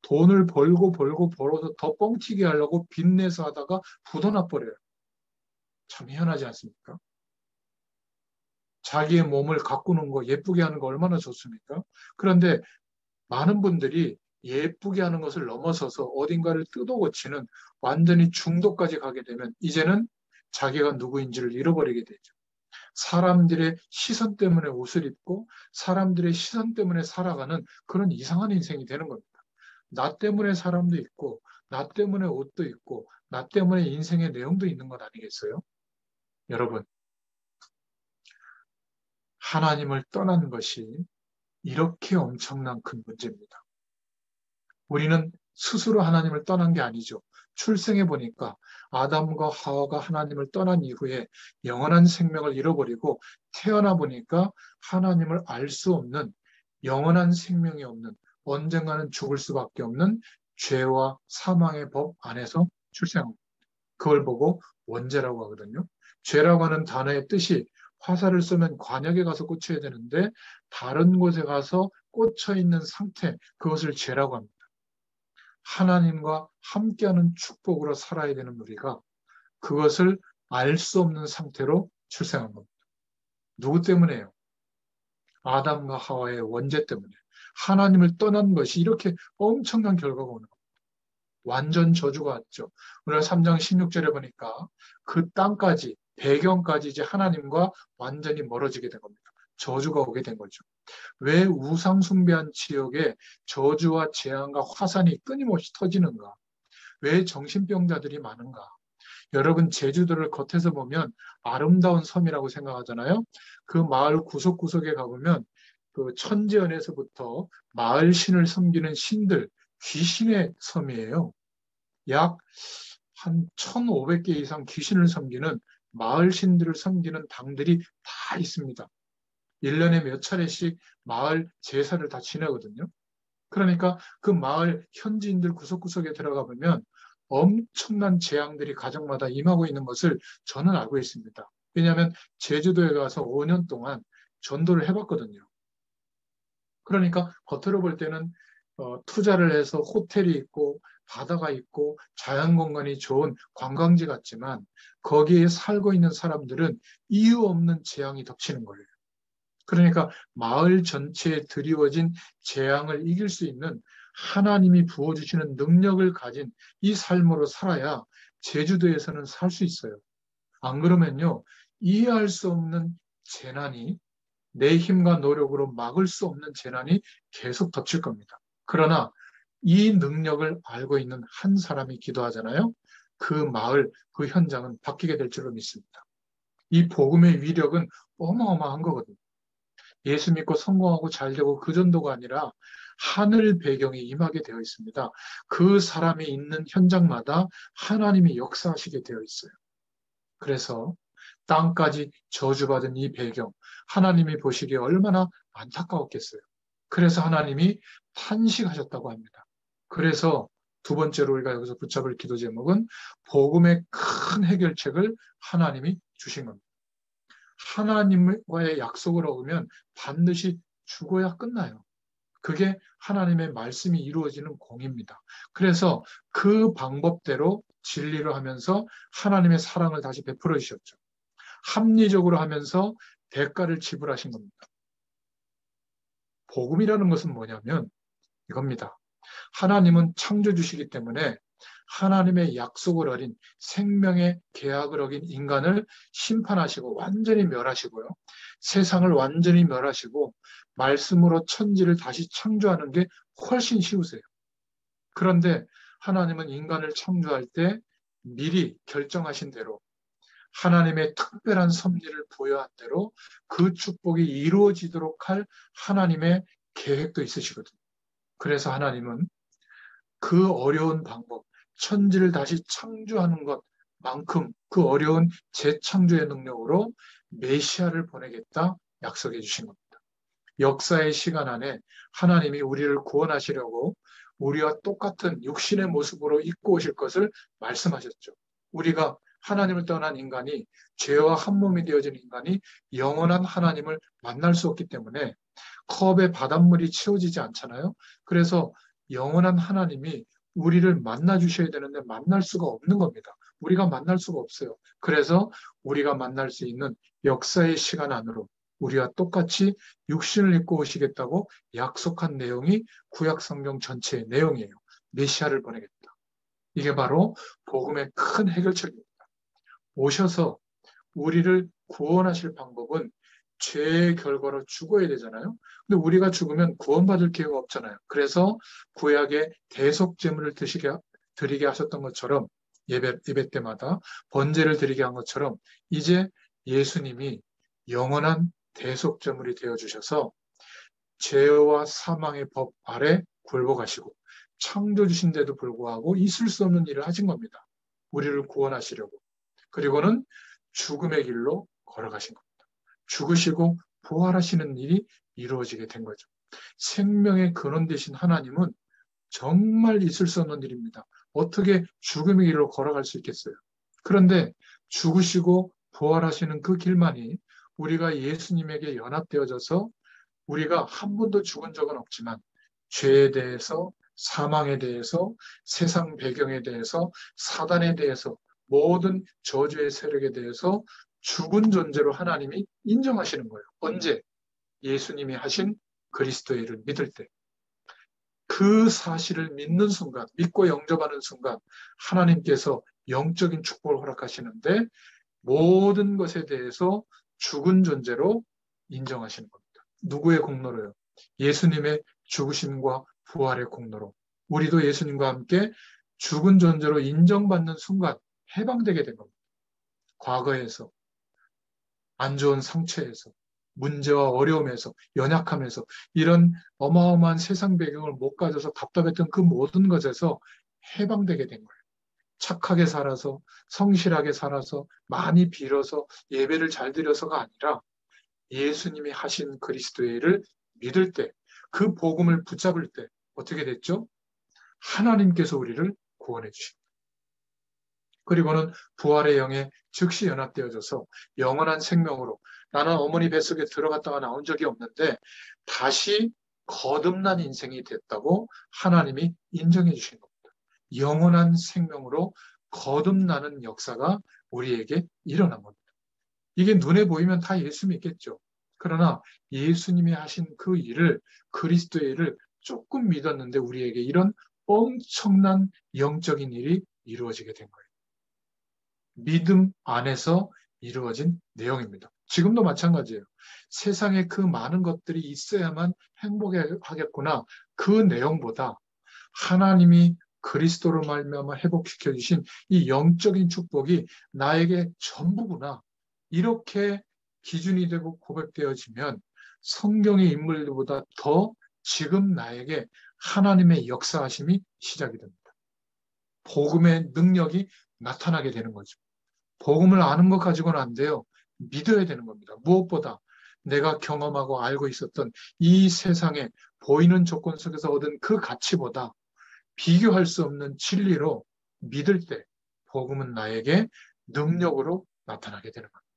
돈을 벌고 벌어서 더 뻥튀기 하려고 빚내서 하다가 부도나 버려요. 참 희한하지 않습니까? 자기의 몸을 가꾸는 거, 예쁘게 하는 거 얼마나 좋습니까? 그런데 많은 분들이 예쁘게 하는 것을 넘어서서 어딘가를 뜯어고치는 완전히 중독까지 가게 되면 이제는 자기가 누구인지를 잃어버리게 되죠. 사람들의 시선 때문에 옷을 입고 사람들의 시선 때문에 살아가는 그런 이상한 인생이 되는 겁니다. 나 때문에 사람도 있고, 나 때문에 옷도 있고, 나 때문에 인생의 내용도 있는 것 아니겠어요? 여러분, 하나님을 떠난 것이 이렇게 엄청난 큰 문제입니다. 우리는 스스로 하나님을 떠난 게 아니죠. 출생해 보니까 아담과 하와가 하나님을 떠난 이후에 영원한 생명을 잃어버리고 태어나 보니까 하나님을 알 수 없는 영원한 생명이 없는 언젠가는 죽을 수밖에 없는 죄와 사망의 법 안에서 출생합니다. 그걸 보고 원죄라고 하거든요. 죄라고 하는 단어의 뜻이 화살을 쏘면 관역에 가서 꽂혀야 되는데 다른 곳에 가서 꽂혀 있는 상태, 그것을 죄라고 합니다. 하나님과 함께하는 축복으로 살아야 되는 우리가 그것을 알 수 없는 상태로 출생한 겁니다. 누구 때문에요? 아담과 하와의 원죄 때문에. 하나님을 떠난 것이 이렇게 엄청난 결과가 오는 겁니다. 완전 저주가 왔죠. 오늘 3장 16절에 보니까 그 땅까지, 배경까지 이제 하나님과 완전히 멀어지게 된 겁니다. 저주가 오게 된 거죠. 왜 우상 숭배한 지역에 저주와 재앙과 화산이 끊임없이 터지는가? 왜 정신병자들이 많은가? 여러분, 제주도를 겉에서 보면 아름다운 섬이라고 생각하잖아요. 그 마을 구석구석에 가보면 그 천지연에서부터 마을 신을 섬기는 신들, 귀신의 섬이에요. 약 한 1,500개 이상 귀신을 섬기는 마을 신들을 섬기는 당들이 다 있습니다. 1년에 몇 차례씩 마을 제사를 다 지내거든요. 그러니까 그 마을 현지인들 구석구석에 들어가 보면 엄청난 재앙들이 가정마다 임하고 있는 것을 저는 알고 있습니다. 왜냐하면 제주도에 가서 5년 동안 전도를 해봤거든요. 그러니까 겉으로 볼 때는 투자를 해서 호텔이 있고 바다가 있고 자연공간이 좋은 관광지 같지만 거기에 살고 있는 사람들은 이유 없는 재앙이 덮치는 거예요. 그러니까 마을 전체에 드리워진 재앙을 이길 수 있는 하나님이 부어주시는 능력을 가진 이 삶으로 살아야 제주도에서는 살 수 있어요. 안 그러면요, 이해할 수 없는 재난이 내 힘과 노력으로 막을 수 없는 재난이 계속 덮칠 겁니다. 그러나 이 능력을 알고 있는 한 사람이 기도하잖아요. 그 마을, 그 현장은 바뀌게 될 줄로 믿습니다. 이 복음의 위력은 어마어마한 거거든요. 예수 믿고 성공하고 잘 되고 그 정도가 아니라 하늘 배경이 임하게 되어 있습니다. 그 사람이 있는 현장마다 하나님이 역사하시게 되어 있어요. 그래서 땅까지 저주받은 이 배경, 하나님이 보시기에 얼마나 안타까웠겠어요. 그래서 하나님이 탄식하셨다고 합니다. 그래서 두 번째로 우리가 여기서 붙잡을 기도 제목은 복음의 큰 해결책을 하나님이 주신 겁니다. 하나님과의 약속을 얻으면 반드시 죽어야 끝나요. 그게 하나님의 말씀이 이루어지는 공입니다. 그래서 그 방법대로 진리로 하면서 하나님의 사랑을 다시 베풀어 주셨죠. 합리적으로 하면서 대가를 지불하신 겁니다. 복음이라는 것은 뭐냐면 이겁니다. 하나님은 창조주시기 때문에 하나님의 약속을 어긴 생명의 계약을 어긴 인간을 심판하시고 완전히 멸하시고요. 세상을 완전히 멸하시고 말씀으로 천지를 다시 창조하는 게 훨씬 쉬우세요. 그런데 하나님은 인간을 창조할 때 미리 결정하신 대로 하나님의 특별한 섭리를 부여한 대로 그 축복이 이루어지도록 할 하나님의 계획도 있으시거든요. 그래서 하나님은 그 어려운 방법, 천지를 다시 창조하는 것만큼 그 어려운 재창조의 능력으로 메시아를 보내겠다 약속해 주신 겁니다. 역사의 시간 안에 하나님이 우리를 구원하시려고 우리와 똑같은 육신의 모습으로 입고 오실 것을 말씀하셨죠. 우리가 하나님을 떠난 인간이, 죄와 한 몸이 되어진 인간이 영원한 하나님을 만날 수 없기 때문에 컵에 바닷물이 채워지지 않잖아요. 그래서 영원한 하나님이 우리를 만나 주셔야 되는데 만날 수가 없는 겁니다. 우리가 만날 수가 없어요. 그래서 우리가 만날 수 있는 역사의 시간 안으로 우리와 똑같이 육신을 입고 오시겠다고 약속한 내용이 구약 성경 전체의 내용이에요. 메시아를 보내겠다. 이게 바로 복음의 큰 해결책입니다. 오셔서 우리를 구원하실 방법은 죄의 결과로 죽어야 되잖아요. 근데 우리가 죽으면 구원받을 기회가 없잖아요. 그래서 구약의 대속제물을 드리게 하셨던 것처럼 예배 때마다 번제를 드리게 한 것처럼 이제 예수님이 영원한 대속제물이 되어주셔서 죄와 사망의 법 아래 굴복하시고 창조주신데도 불구하고 있을 수 없는 일을 하신 겁니다. 우리를 구원하시려고. 그리고는 죽음의 길로 걸어가신 겁니다. 죽으시고 부활하시는 일이 이루어지게 된 거죠. 생명의 근원 되신 하나님은 정말 있을 수 없는 일입니다. 어떻게 죽음의 길로 걸어갈 수 있겠어요? 그런데 죽으시고 부활하시는 그 길만이 우리가 예수님에게 연합되어져서 우리가 한 번도 죽은 적은 없지만 죄에 대해서, 사망에 대해서, 세상 배경에 대해서, 사단에 대해서, 모든 저주의 세력에 대해서 죽은 존재로 하나님이 인정하시는 거예요. 언제? 예수님이 하신 그리스도의 일을 믿을 때. 그 사실을 믿는 순간, 믿고 영접하는 순간 하나님께서 영적인 축복을 허락하시는데 모든 것에 대해서 죽은 존재로 인정하시는 겁니다. 누구의 공로로요? 예수님의 죽으심과 부활의 공로로. 우리도 예수님과 함께 죽은 존재로 인정받는 순간 해방되게 된 겁니다. 과거에서, 안 좋은 상처에서, 문제와 어려움에서, 연약함에서, 이런 어마어마한 세상 배경을 못 가져서 답답했던 그 모든 것에서 해방되게 된 거예요. 착하게 살아서, 성실하게 살아서, 많이 빌어서, 예배를 잘 드려서가 아니라 예수님이 하신 그리스도의 일을 믿을 때, 그 복음을 붙잡을 때 어떻게 됐죠? 하나님께서 우리를 구원해 주십니다. 그리고는 부활의 영에 즉시 연합되어져서 영원한 생명으로, 나는 어머니 뱃속에 들어갔다가 나온 적이 없는데 다시 거듭난 인생이 됐다고 하나님이 인정해 주신 겁니다. 영원한 생명으로 거듭나는 역사가 우리에게 일어난 겁니다. 이게 눈에 보이면 다 예수 믿겠죠. 그러나 예수님이 하신 그 일을, 그리스도의 일을 조금 믿었는데 우리에게 이런 엄청난 영적인 일이 이루어지게 된 거예요. 믿음 안에서 이루어진 내용입니다. 지금도 마찬가지예요. 세상에 그 많은 것들이 있어야만 행복하겠구나. 그 내용보다 하나님이 그리스도로 말미암아 회복시켜 주신 이 영적인 축복이 나에게 전부구나. 이렇게 기준이 되고 고백되어지면 성경의 인물들보다 더 지금 나에게 하나님의 역사하심이 시작이 됩니다. 복음의 능력이 나타나게 되는 거죠. 복음을 아는 것 가지고는 안 돼요. 믿어야 되는 겁니다. 무엇보다 내가 경험하고 알고 있었던 이 세상에 보이는 조건 속에서 얻은 그 가치보다 비교할 수 없는 진리로 믿을 때 복음은 나에게 능력으로 나타나게 되는 겁니다.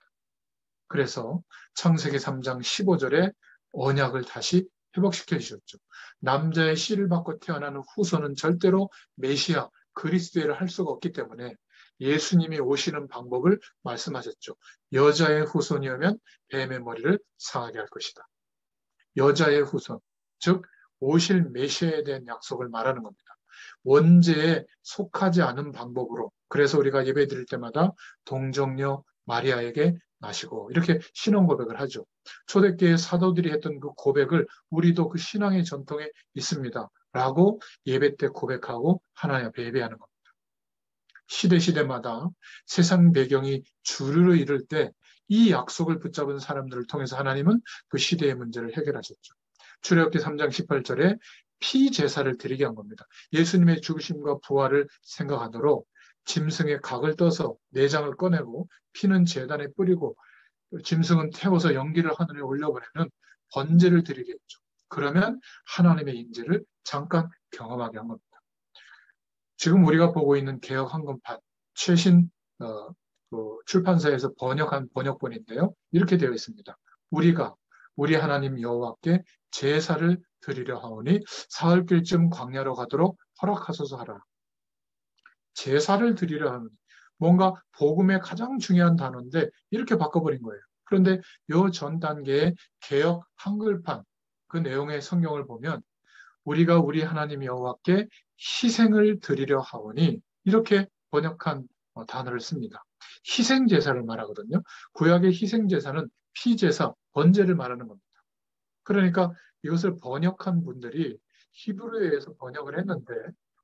그래서 창세기 3장 15절에 언약을 다시 회복시켜 주셨죠. 남자의 씨를 받고 태어나는 후손은 절대로 메시아, 그리스도를 할 수가 없기 때문에 예수님이 오시는 방법을 말씀하셨죠. 여자의 후손이오면 뱀의 머리를 상하게 할 것이다. 여자의 후손, 즉 오실 메시아에 대한 약속을 말하는 겁니다. 원죄에 속하지 않은 방법으로. 그래서 우리가 예배 드릴 때마다 동정녀 마리아에게 마시고 이렇게 신앙 고백을 하죠. 초대교회 사도들이 했던 그 고백을 우리도 그 신앙의 전통에 있습니다. 라고 예배 때 고백하고 하나님 앞에 예배하는 겁니다. 시대마다 세상 배경이 주르르 이를 때 이 약속을 붙잡은 사람들을 통해서 하나님은 그 시대의 문제를 해결하셨죠. 출애굽기 3장 18절에 피제사를 드리게 한 겁니다. 예수님의 죽으심과 부활을 생각하도록 짐승의 각을 떠서 내장을 꺼내고 피는 제단에 뿌리고 짐승은 태워서 연기를 하늘에 올려보내는 번제를 드리게 했죠. 그러면 하나님의 임재를 잠깐 경험하게 한 겁니다. 지금 우리가 보고 있는 개역 한권판 최신 그 출판사에서 번역한 번역본인데요. 이렇게 되어 있습니다. 우리가 우리 하나님 여호와께 제사를 드리려 하오니 사흘길쯤 광야로 가도록 허락하소서 하라. 제사를 드리려 하오니 뭔가 복음의 가장 중요한 단어인데 이렇게 바꿔버린 거예요. 그런데 이 전 단계의 개역 한글판 그 내용의 성경을 보면 우리가 우리 하나님 여호와께 희생을 드리려 하오니 이렇게 번역한 단어를 씁니다. 희생제사를 말하거든요. 구약의 희생제사는 피제사, 번제를 말하는 겁니다. 그러니까 이것을 번역한 분들이 히브리어에 의해서 번역을 했는데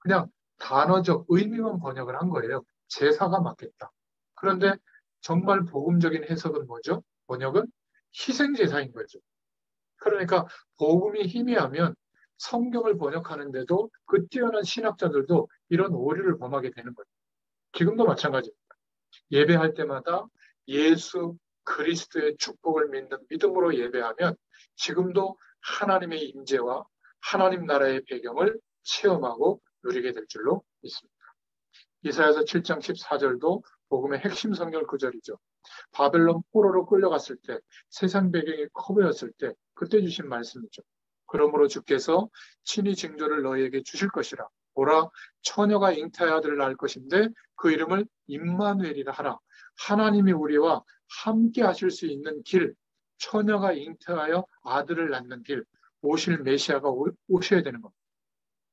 그냥 단어적 의미만 번역을 한 거예요. 제사가 맞겠다. 그런데 정말 복음적인 해석은 뭐죠? 번역은 희생제사인 거죠. 그러니까 복음이 희미하면 성경을 번역하는데도 그 뛰어난 신학자들도 이런 오류를 범하게 되는 거예요. 지금도 마찬가지입니다. 예배할 때마다 예수 그리스도의 축복을 믿는 믿음으로 예배하면 지금도 하나님의 임재와 하나님 나라의 배경을 체험하고 누리게 될 줄로 믿습니다. 이사야서 7장 14절도 복음의 핵심 성경 구절이죠. 바벨론 포로로 끌려갔을 때 세상 배경이 커 보였을 때 그때 주신 말씀이죠. 그러므로 주께서 친히 징조를 너희에게 주실 것이라. 보라 처녀가 잉태하여 아들을 낳을 것인데 그 이름을 임마누엘이라 하라. 하나님이 우리와 함께 하실 수 있는 길, 처녀가 잉태하여 아들을 낳는 길, 오실 메시아가 오셔야 되는 겁니다.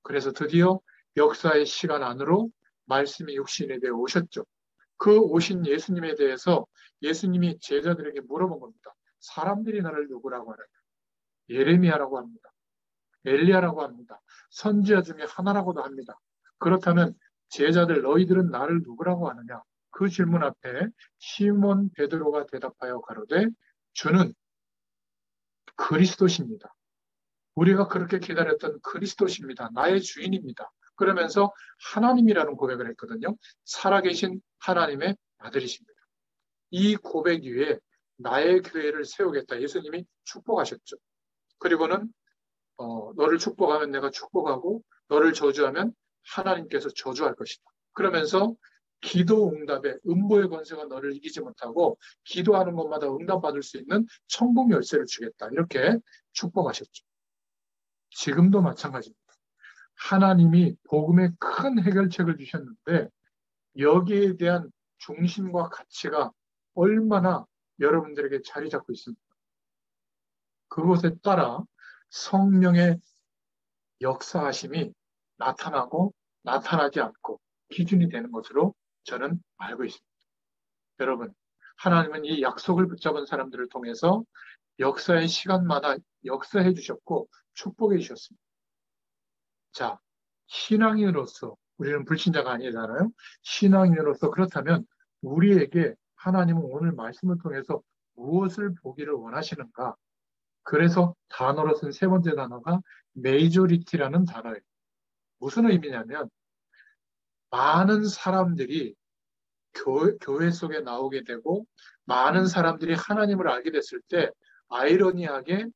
그래서 드디어 역사의 시간 안으로 말씀이 육신에 대해 오셨죠. 그 오신 예수님에 대해서 예수님이 제자들에게 물어본 겁니다. 사람들이 나를 누구라고 하느냐? 예레미야라고 합니다. 엘리야라고 합니다. 선지자 중에 하나라고도 합니다. 그렇다면 제자들 너희들은 나를 누구라고 하느냐? 그 질문 앞에 시몬 베드로가 대답하여 가로되 주는 그리스도십니다. 우리가 그렇게 기다렸던 그리스도십니다. 나의 주인입니다. 그러면서 하나님이라는 고백을 했거든요. 살아계신 하나님의 아들이십니다. 이 고백 위에 나의 교회를 세우겠다. 예수님이 축복하셨죠. 그리고는 너를 축복하면 내가 축복하고 너를 저주하면 하나님께서 저주할 것이다. 그러면서 기도 응답에 음보의 권세가 너를 이기지 못하고 기도하는 것마다 응답받을 수 있는 천국 열쇠를 주겠다. 이렇게 축복하셨죠. 지금도 마찬가지입니다. 하나님이 복음의 큰 해결책을 주셨는데 여기에 대한 중심과 가치가 얼마나 여러분들에게 자리 잡고 있습니다. 그것에 따라 성령의 역사하심이 나타나고 나타나지 않고 기준이 되는 것으로 저는 알고 있습니다. 여러분, 하나님은 이 약속을 붙잡은 사람들을 통해서 역사의 시간마다 역사해 주셨고 축복해 주셨습니다. 자, 신앙인으로서 우리는 불신자가 아니잖아요. 신앙인으로서 그렇다면 우리에게 하나님은 오늘 말씀을 통해서 무엇을 보기를 원하시는가? 그래서 단어로 쓴 세 번째 단어가 메이저리티라는 단어예요. 무슨 의미냐면 많은 사람들이 교회 속에 나오게 되고 많은 사람들이 하나님을 알게 됐을 때 아이러니하게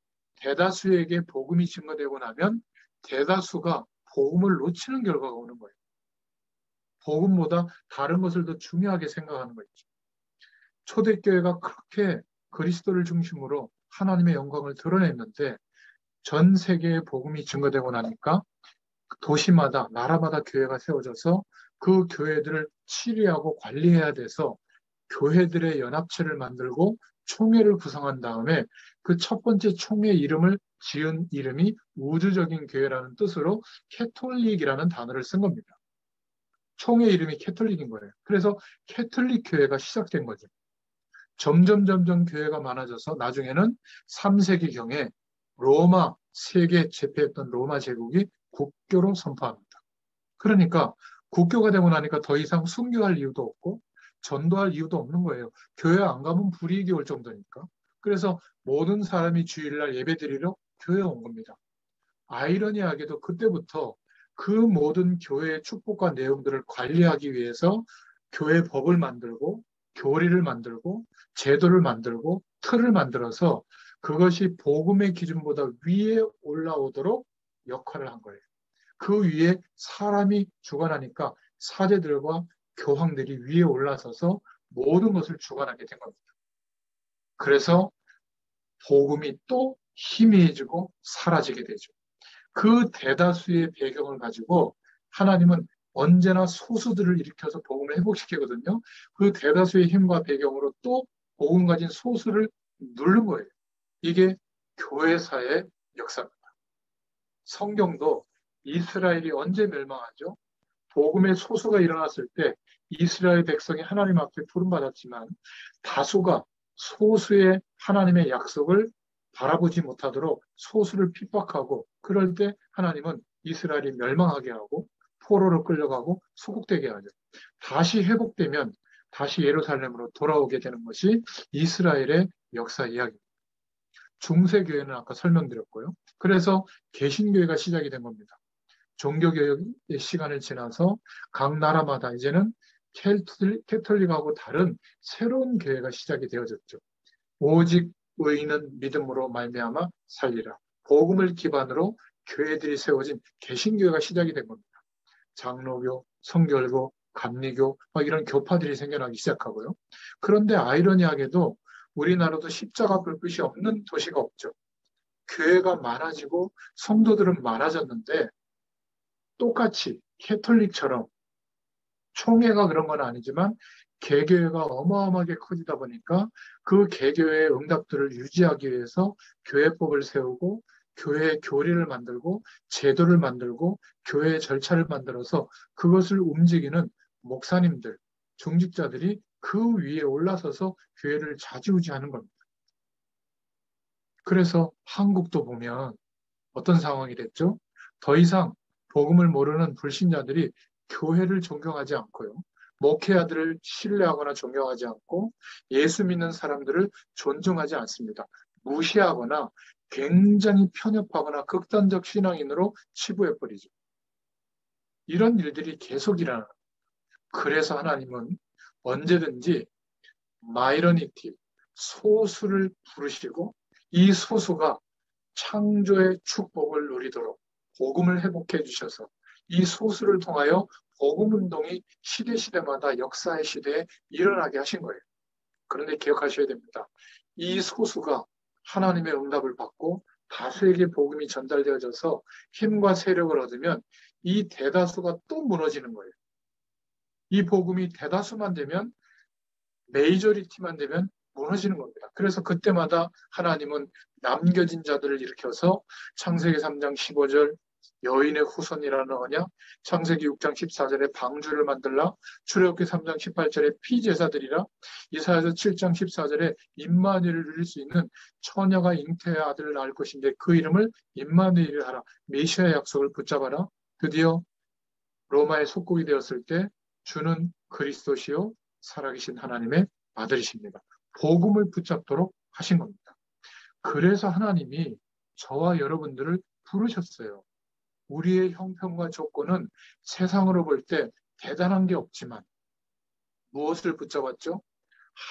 대다수에게 복음이 증거되고 나면 대다수가 복음을 놓치는 결과가 오는 거예요. 복음보다 다른 것을 더 중요하게 생각하는 거죠. 초대교회가 그렇게 그리스도를 중심으로 하나님의 영광을 드러냈는데 전 세계에 복음이 증거되고 나니까 도시마다 나라마다 교회가 세워져서 그 교회들을 치리하고 관리해야 돼서 교회들의 연합체를 만들고 총회를 구성한 다음에 그 첫 번째 총회 이름을 지은 이름이 우주적인 교회라는 뜻으로 캐톨릭이라는 단어를 쓴 겁니다. 총회 이름이 캐톨릭인 거예요. 그래서 캐톨릭 교회가 시작된 거죠. 점점 교회가 많아져서 나중에는 3세기경에 로마 세계 제패했던 로마 제국이 국교로 선포합니다. 그러니까 국교가 되고 나니까 더 이상 순교할 이유도 없고 전도할 이유도 없는 거예요. 교회 안 가면 불이익이 올 정도니까. 그래서 모든 사람이 주일날 예배드리러 교회에 온 겁니다. 아이러니하게도 그때부터 그 모든 교회의 축복과 내용들을 관리하기 위해서 교회 법을 만들고 교리를 만들고 제도를 만들고 틀을 만들어서 그것이 복음의 기준보다 위에 올라오도록 역할을 한 거예요. 그 위에 사람이 주관하니까 사제들과 교황들이 위에 올라서서 모든 것을 주관하게 된 겁니다. 그래서 복음이 또 희미해지고 사라지게 되죠. 그 대다수의 배경을 가지고 하나님은 언제나 소수들을 일으켜서 복음을 회복시키거든요. 그 대다수의 힘과 배경으로 또 복음 가진 소수를 누른 거예요. 이게 교회사의 역사입니다. 성경도 이스라엘이 언제 멸망하죠? 복음의 소수가 일어났을 때 이스라엘 백성이 하나님 앞에 부름받았지만 다수가 소수의 하나님의 약속을 바라보지 못하도록 소수를 핍박하고 그럴 때 하나님은 이스라엘이 멸망하게 하고 포로로 끌려가고 소국되게 하죠. 다시 회복되면 다시 예루살렘으로 돌아오게 되는 것이 이스라엘의 역사 이야기입니다. 중세교회는 아까 설명드렸고요. 그래서 개신교회가 시작이 된 겁니다. 종교개혁의 시간을 지나서 각 나라마다 이제는 캐톨릭하고 다른 새로운 교회가 시작이 되어졌죠. 오직 의인은 믿음으로 말미암아 살리라. 복음을 기반으로 교회들이 세워진 개신교회가 시작이 된 겁니다. 장로교, 성결교, 감리교 막 이런 교파들이 생겨나기 시작하고요. 그런데 아이러니하게도 우리나라도 십자가 불빛이 없는 도시가 없죠. 교회가 많아지고 성도들은 많아졌는데 똑같이 캐톨릭처럼 총회가 그런 건 아니지만 개교회가 어마어마하게 커지다 보니까 그 개교회의 응답들을 유지하기 위해서 교회법을 세우고 교회의 교리를 만들고 제도를 만들고 교회의 절차를 만들어서 그것을 움직이는 목사님들, 중직자들이 그 위에 올라서서 교회를 좌지우지하는 겁니다. 그래서 한국도 보면 어떤 상황이 됐죠? 더 이상 복음을 모르는 불신자들이 교회를 존경하지 않고요. 목회자들을 신뢰하거나 존경하지 않고 예수 믿는 사람들을 존중하지 않습니다. 무시하거나 굉장히 편협하거나 극단적 신앙인으로 치부해버리죠. 이런 일들이 계속 일어나는 거예요. 그래서 하나님은 언제든지 마이너리티, 소수를 부르시고 이 소수가 창조의 축복을 누리도록 복음을 회복해 주셔서 이 소수를 통하여 복음운동이 시대마다 역사의 시대에 일어나게 하신 거예요. 그런데 기억하셔야 됩니다. 이 소수가 하나님의 응답을 받고 다수에게 복음이 전달되어져서 힘과 세력을 얻으면 이 대다수가 또 무너지는 거예요. 이 복음이 대다수만 되면 메이저리티만 되면 무너지는 겁니다. 그래서 그때마다 하나님은 남겨진 자들을 일으켜서 창세기 3장 15절 여인의 후손이라는 언약, 창세기 6장 14절에 방주를 만들라, 출애굽기 3장 18절에 피제사들이라, 이사야서 7장 14절에 임마누엘을 누릴 수 있는 처녀가 잉태의 아들을 낳을 것인데 그 이름을 임마누엘이라 하라. 메시아의 약속을 붙잡아라. 드디어 로마의 속국이 되었을 때 주는 그리스도시요 살아계신 하나님의 아들이십니다. 복음을 붙잡도록 하신 겁니다. 그래서 하나님이 저와 여러분들을 부르셨어요. 우리의 형편과 조건은 세상으로 볼 때 대단한 게 없지만 무엇을 붙잡았죠?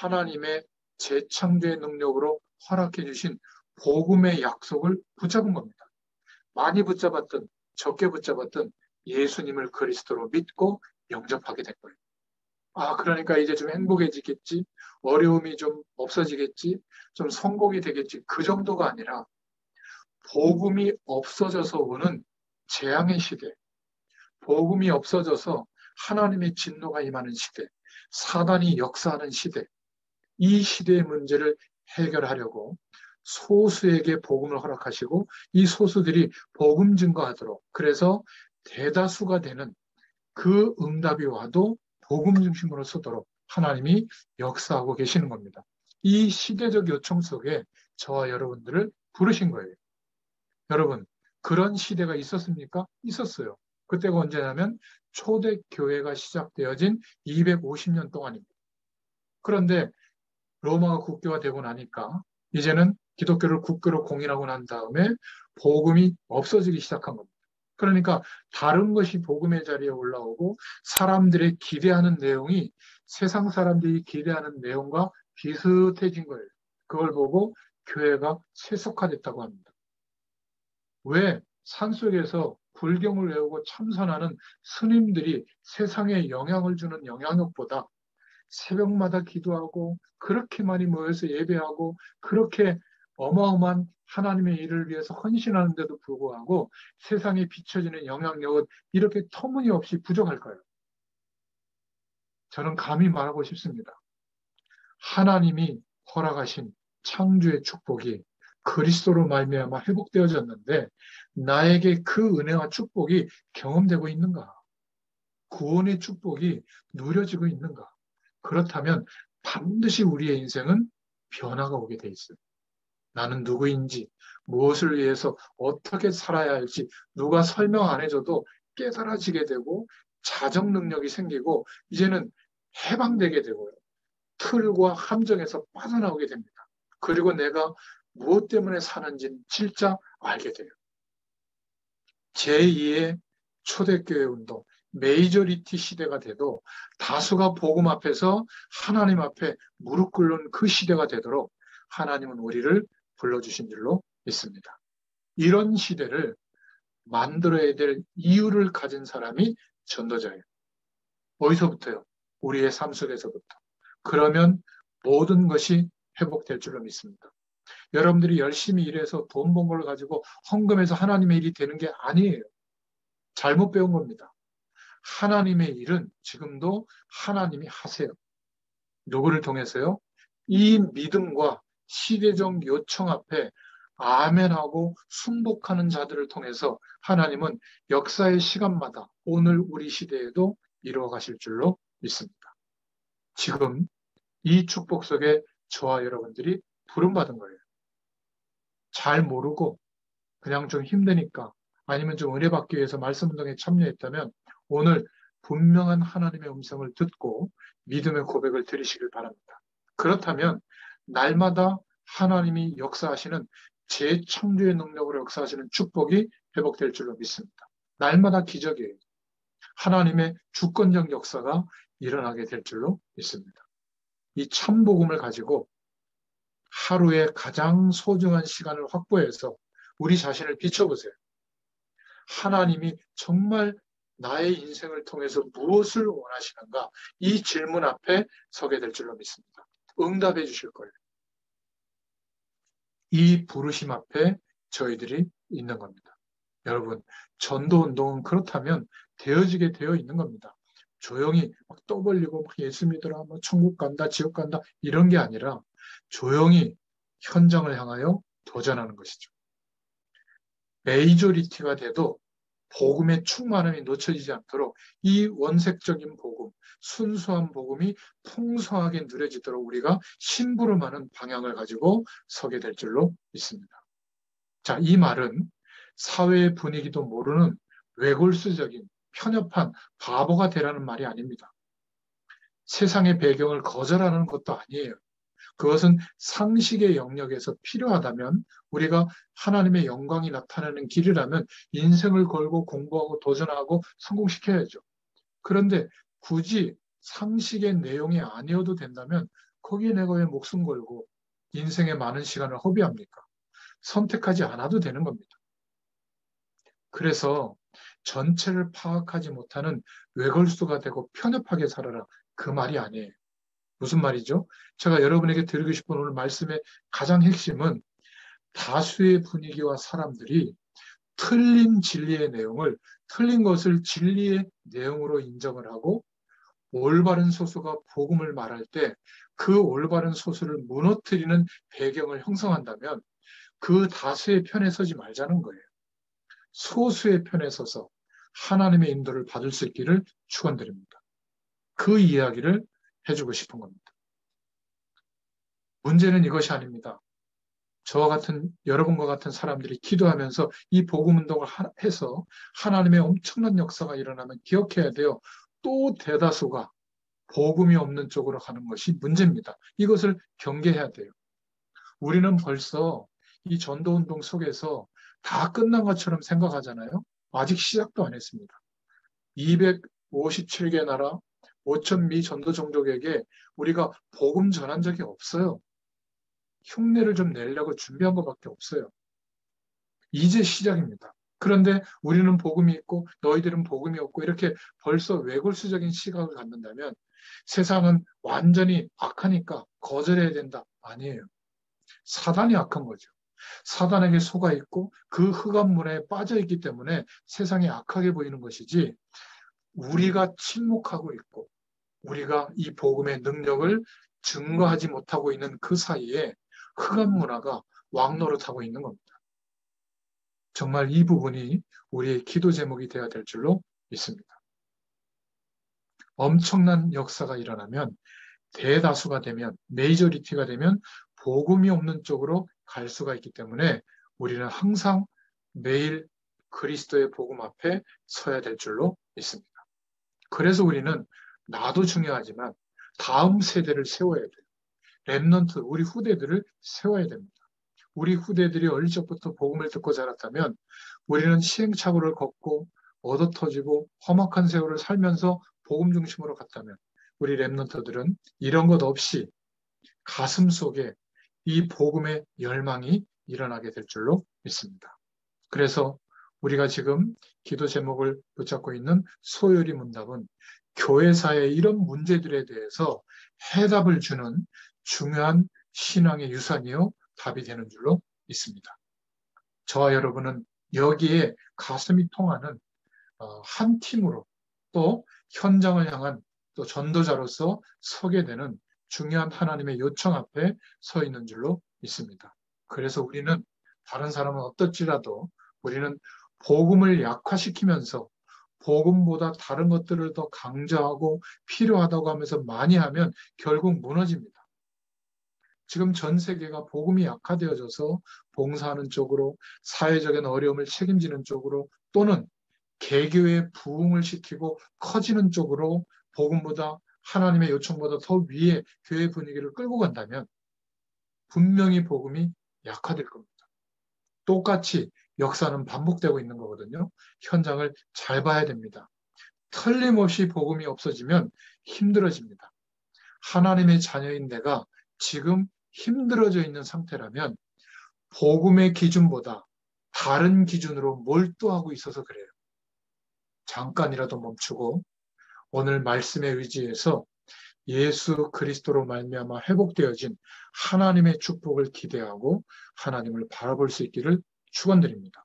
하나님의 재창조의 능력으로 허락해 주신 복음의 약속을 붙잡은 겁니다. 많이 붙잡았든 적게 붙잡았든 예수님을 그리스도로 믿고 영접하게 된 거예요. 아, 그러니까 이제 좀 행복해지겠지, 어려움이 좀 없어지겠지, 좀 성공이 되겠지, 그 정도가 아니라 복음이 없어져서 오는 재앙의 시대, 복음이 없어져서 하나님의 진노가 임하는 시대, 사단이 역사하는 시대, 이 시대의 문제를 해결하려고 소수에게 복음을 허락하시고 이 소수들이 복음 증거하도록, 그래서 대다수가 되는 그 응답이 와도 복음 중심으로 서도록 하나님이 역사하고 계시는 겁니다. 이 시대적 요청 속에 저와 여러분들을 부르신 거예요. 여러분, 그런 시대가 있었습니까? 있었어요. 그때가 언제냐면 초대교회가 시작되어진 250년 동안입니다. 그런데 로마가 국교가 되고 나니까 이제는 기독교를 국교로 공인하고 난 다음에 복음이 없어지기 시작한 겁니다. 그러니까 다른 것이 복음의 자리에 올라오고 사람들의 기대하는 내용이 세상 사람들이 기대하는 내용과 비슷해진 거예요. 그걸 보고 교회가 세속화됐다고 합니다. 왜? 산속에서 불경을 외우고 참선하는 스님들이 세상에 영향을 주는 영향력보다 새벽마다 기도하고 그렇게 많이 모여서 예배하고 그렇게 어마어마한 하나님의 일을 위해서 헌신하는데도 불구하고 세상에 비춰지는 영향력은 이렇게 터무니없이 부족할까요? 저는 감히 말하고 싶습니다. 하나님이 허락하신 창조의 축복이 그리스도로 말미암아 회복되어졌는데 나에게 그 은혜와 축복이 경험되고 있는가? 구원의 축복이 누려지고 있는가? 그렇다면 반드시 우리의 인생은 변화가 오게 돼 있어요. 나는 누구인지, 무엇을 위해서 어떻게 살아야 할지 누가 설명 안 해줘도 깨달아지게 되고 자정 능력이 생기고 이제는 해방되게 되고요. 틀과 함정에서 빠져나오게 됩니다. 그리고 내가 무엇 때문에 사는지는 진짜 알게 돼요. 제2의 초대교회 운동, 메이저리티 시대가 돼도 다수가 복음 앞에서 하나님 앞에 무릎 꿇는 그 시대가 되도록 하나님은 우리를 불러주신 줄로 믿습니다. 이런 시대를 만들어야 될 이유를 가진 사람이 전도자예요. 어디서부터요? 우리의 삶 속에서부터. 그러면 모든 것이 회복될 줄로 믿습니다. 여러분들이 열심히 일해서 돈 번 걸 가지고 헌금해서 하나님의 일이 되는 게 아니에요. 잘못 배운 겁니다. 하나님의 일은 지금도 하나님이 하세요. 누구를 통해서요? 이 믿음과 시대적 요청 앞에 아멘하고 순복하는 자들을 통해서 하나님은 역사의 시간마다 오늘 우리 시대에도 이루어 가실 줄로 믿습니다. 지금 이 축복 속에 저와 여러분들이 부름받은 거예요. 잘 모르고 그냥 좀 힘드니까 아니면 좀 은혜 받기 위해서 말씀 운동에 참여했다면 오늘 분명한 하나님의 음성을 듣고 믿음의 고백을 드리시길 바랍니다. 그렇다면 날마다 하나님이 역사하시는 재창조의 능력으로 역사하시는 축복이 회복될 줄로 믿습니다. 날마다 기적이에요. 하나님의 주권적 역사가 일어나게 될 줄로 믿습니다. 이 참복음을 가지고 하루에 가장 소중한 시간을 확보해서 우리 자신을 비춰보세요. 하나님이 정말 나의 인생을 통해서 무엇을 원하시는가? 이 질문 앞에 서게 될 줄로 믿습니다. 응답해 주실 거예요. 이 부르심 앞에 저희들이 있는 겁니다. 여러분, 전도 운동은 그렇다면 되어지게 되어 있는 겁니다. 조용히 막 떠벌리고 막 예수 믿으라, 뭐 천국 간다, 지옥 간다 이런 게 아니라 조용히 현장을 향하여 도전하는 것이죠. 메이저리티가 돼도 복음의 충만함이 놓쳐지지 않도록 이 원색적인 복음, 순수한 복음이 풍성하게 누려지도록 우리가 심부름하는 방향을 가지고 서게 될 줄로 믿습니다. 자, 이 말은 사회의 분위기도 모르는 외골수적인 편협한 바보가 되라는 말이 아닙니다. 세상의 배경을 거절하는 것도 아니에요. 그것은 상식의 영역에서 필요하다면 우리가 하나님의 영광이 나타나는 길이라면 인생을 걸고 공부하고 도전하고 성공시켜야죠. 그런데 굳이 상식의 내용이 아니어도 된다면 거기에 내가 왜 목숨 걸고 인생의 많은 시간을 허비합니까? 선택하지 않아도 되는 겁니다. 그래서 전체를 파악하지 못하는 외골수가 되고 편협하게 살아라. 그 말이 아니에요. 무슨 말이죠? 제가 여러분에게 드리고 싶은 오늘 말씀의 가장 핵심은 다수의 분위기와 사람들이 틀린 진리의 내용을 틀린 것을 진리의 내용으로 인정을 하고 올바른 소수가 복음을 말할 때 그 올바른 소수를 무너뜨리는 배경을 형성한다면 그 다수의 편에 서지 말자는 거예요. 소수의 편에 서서 하나님의 인도를 받을 수 있기를 축원드립니다. 그 이야기를 해주고 싶은 겁니다. 문제는 이것이 아닙니다. 저와 같은 여러분과 같은 사람들이 기도하면서 이 복음 운동을 해서 하나님의 엄청난 역사가 일어나면 기억해야 돼요. 또 대다수가 복음이 없는 쪽으로 가는 것이 문제입니다. 이것을 경계해야 돼요. 우리는 벌써 이 전도 운동 속에서 다 끝난 것처럼 생각하잖아요. 아직 시작도 안 했습니다. 257개 나라 5천 미 전도 종족에게 우리가 복음 전한 적이 없어요. 흉내를 좀 내려고 준비한 것밖에 없어요. 이제 시작입니다. 그런데 우리는 복음이 있고 너희들은 복음이 없고 이렇게 벌써 외골수적인 시각을 갖는다면 세상은 완전히 악하니까 거절해야 된다. 아니에요. 사단이 악한 거죠. 사단에게 속아 있고 그 흑암 문에 빠져 있기 때문에 세상이 악하게 보이는 것이지 우리가 침묵하고 있고 우리가 이 복음의 능력을 증거하지 못하고 있는 그 사이에 흑암 문화가 왕노릇하고 있는 겁니다. 정말 이 부분이 우리의 기도 제목이 되어야 될 줄로 믿습니다. 엄청난 역사가 일어나면 대다수가 되면 메이저리티가 되면 복음이 없는 쪽으로 갈 수가 있기 때문에 우리는 항상 매일 그리스도의 복음 앞에 서야 될 줄로 믿습니다. 그래서 우리는 나도 중요하지만 다음 세대를 세워야 돼요. 렘넌트, 우리 후대들을 세워야 됩니다. 우리 후대들이 어릴 적부터 복음을 듣고 자랐다면 우리는 시행착오를 걷고 얻어터지고 험악한 세월을 살면서 복음 중심으로 갔다면 우리 렘넌트들은 이런 것 없이 가슴 속에 이 복음의 열망이 일어나게 될 줄로 믿습니다. 그래서 우리가 지금 기도 제목을 붙잡고 있는 소요리 문답은 교회사의 이런 문제들에 대해서 해답을 주는 중요한 신앙의 유산이요 답이 되는 줄로 믿습니다. 저와 여러분은 여기에 가슴이 통하는 한 팀으로 또 현장을 향한 또 전도자로서 서게 되는 중요한 하나님의 요청 앞에 서 있는 줄로 믿습니다. 그래서 우리는 다른 사람은 어떨지라도 우리는 복음을 약화시키면서 복음보다 다른 것들을 더 강조하고 필요하다고 하면서 많이 하면 결국 무너집니다. 지금 전 세계가 복음이 약화되어져서 봉사하는 쪽으로 사회적인 어려움을 책임지는 쪽으로 또는 개교의 부흥을 시키고 커지는 쪽으로 복음보다 하나님의 요청보다 더 위에 교회 분위기를 끌고 간다면 분명히 복음이 약화될 겁니다. 똑같이 역사는 반복되고 있는 거거든요. 현장을 잘 봐야 됩니다. 틀림없이 복음이 없어지면 힘들어집니다. 하나님의 자녀인 내가 지금 힘들어져 있는 상태라면 복음의 기준보다 다른 기준으로 몰두하고 있어서 그래요. 잠깐이라도 멈추고 오늘 말씀에 의지해서 예수 그리스도로 말미암아 회복되어진 하나님의 축복을 기대하고 하나님을 바라볼 수 있기를 축원드립니다.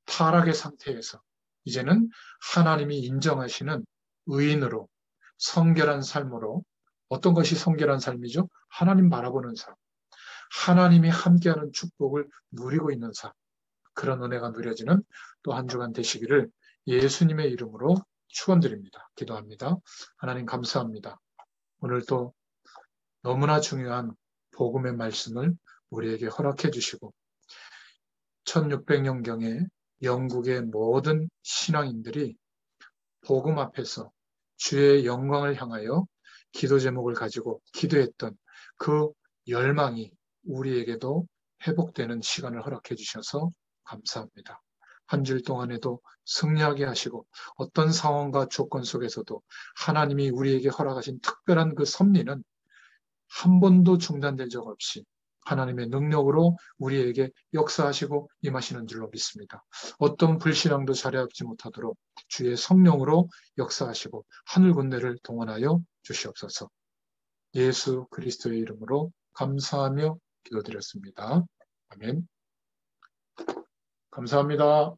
타락의 상태에서 이제는 하나님이 인정하시는 의인으로 성결한 삶으로 어떤 것이 성결한 삶이죠? 하나님 바라보는 삶. 하나님이 함께하는 축복을 누리고 있는 삶. 그런 은혜가 누려지는 또 한 주간 되시기를 예수님의 이름으로 축원드립니다. 기도합니다. 하나님 감사합니다. 오늘도 너무나 중요한 복음의 말씀을 우리에게 허락해 주시고 1600년경에 영국의 모든 신앙인들이 복음 앞에서 주의 영광을 향하여 기도 제목을 가지고 기도했던 그 열망이 우리에게도 회복되는 시간을 허락해 주셔서 감사합니다. 한 주 동안에도 승리하게 하시고 어떤 상황과 조건 속에서도 하나님이 우리에게 허락하신 특별한 그 섭리는 한 번도 중단될 적 없이 하나님의 능력으로 우리에게 역사하시고 임하시는 줄로 믿습니다. 어떤 불신앙도 자리잡지 못하도록 주의 성령으로 역사하시고 하늘 군대를 동원하여 주시옵소서. 예수 그리스도의 이름으로 감사하며 기도드렸습니다. 아멘. 감사합니다.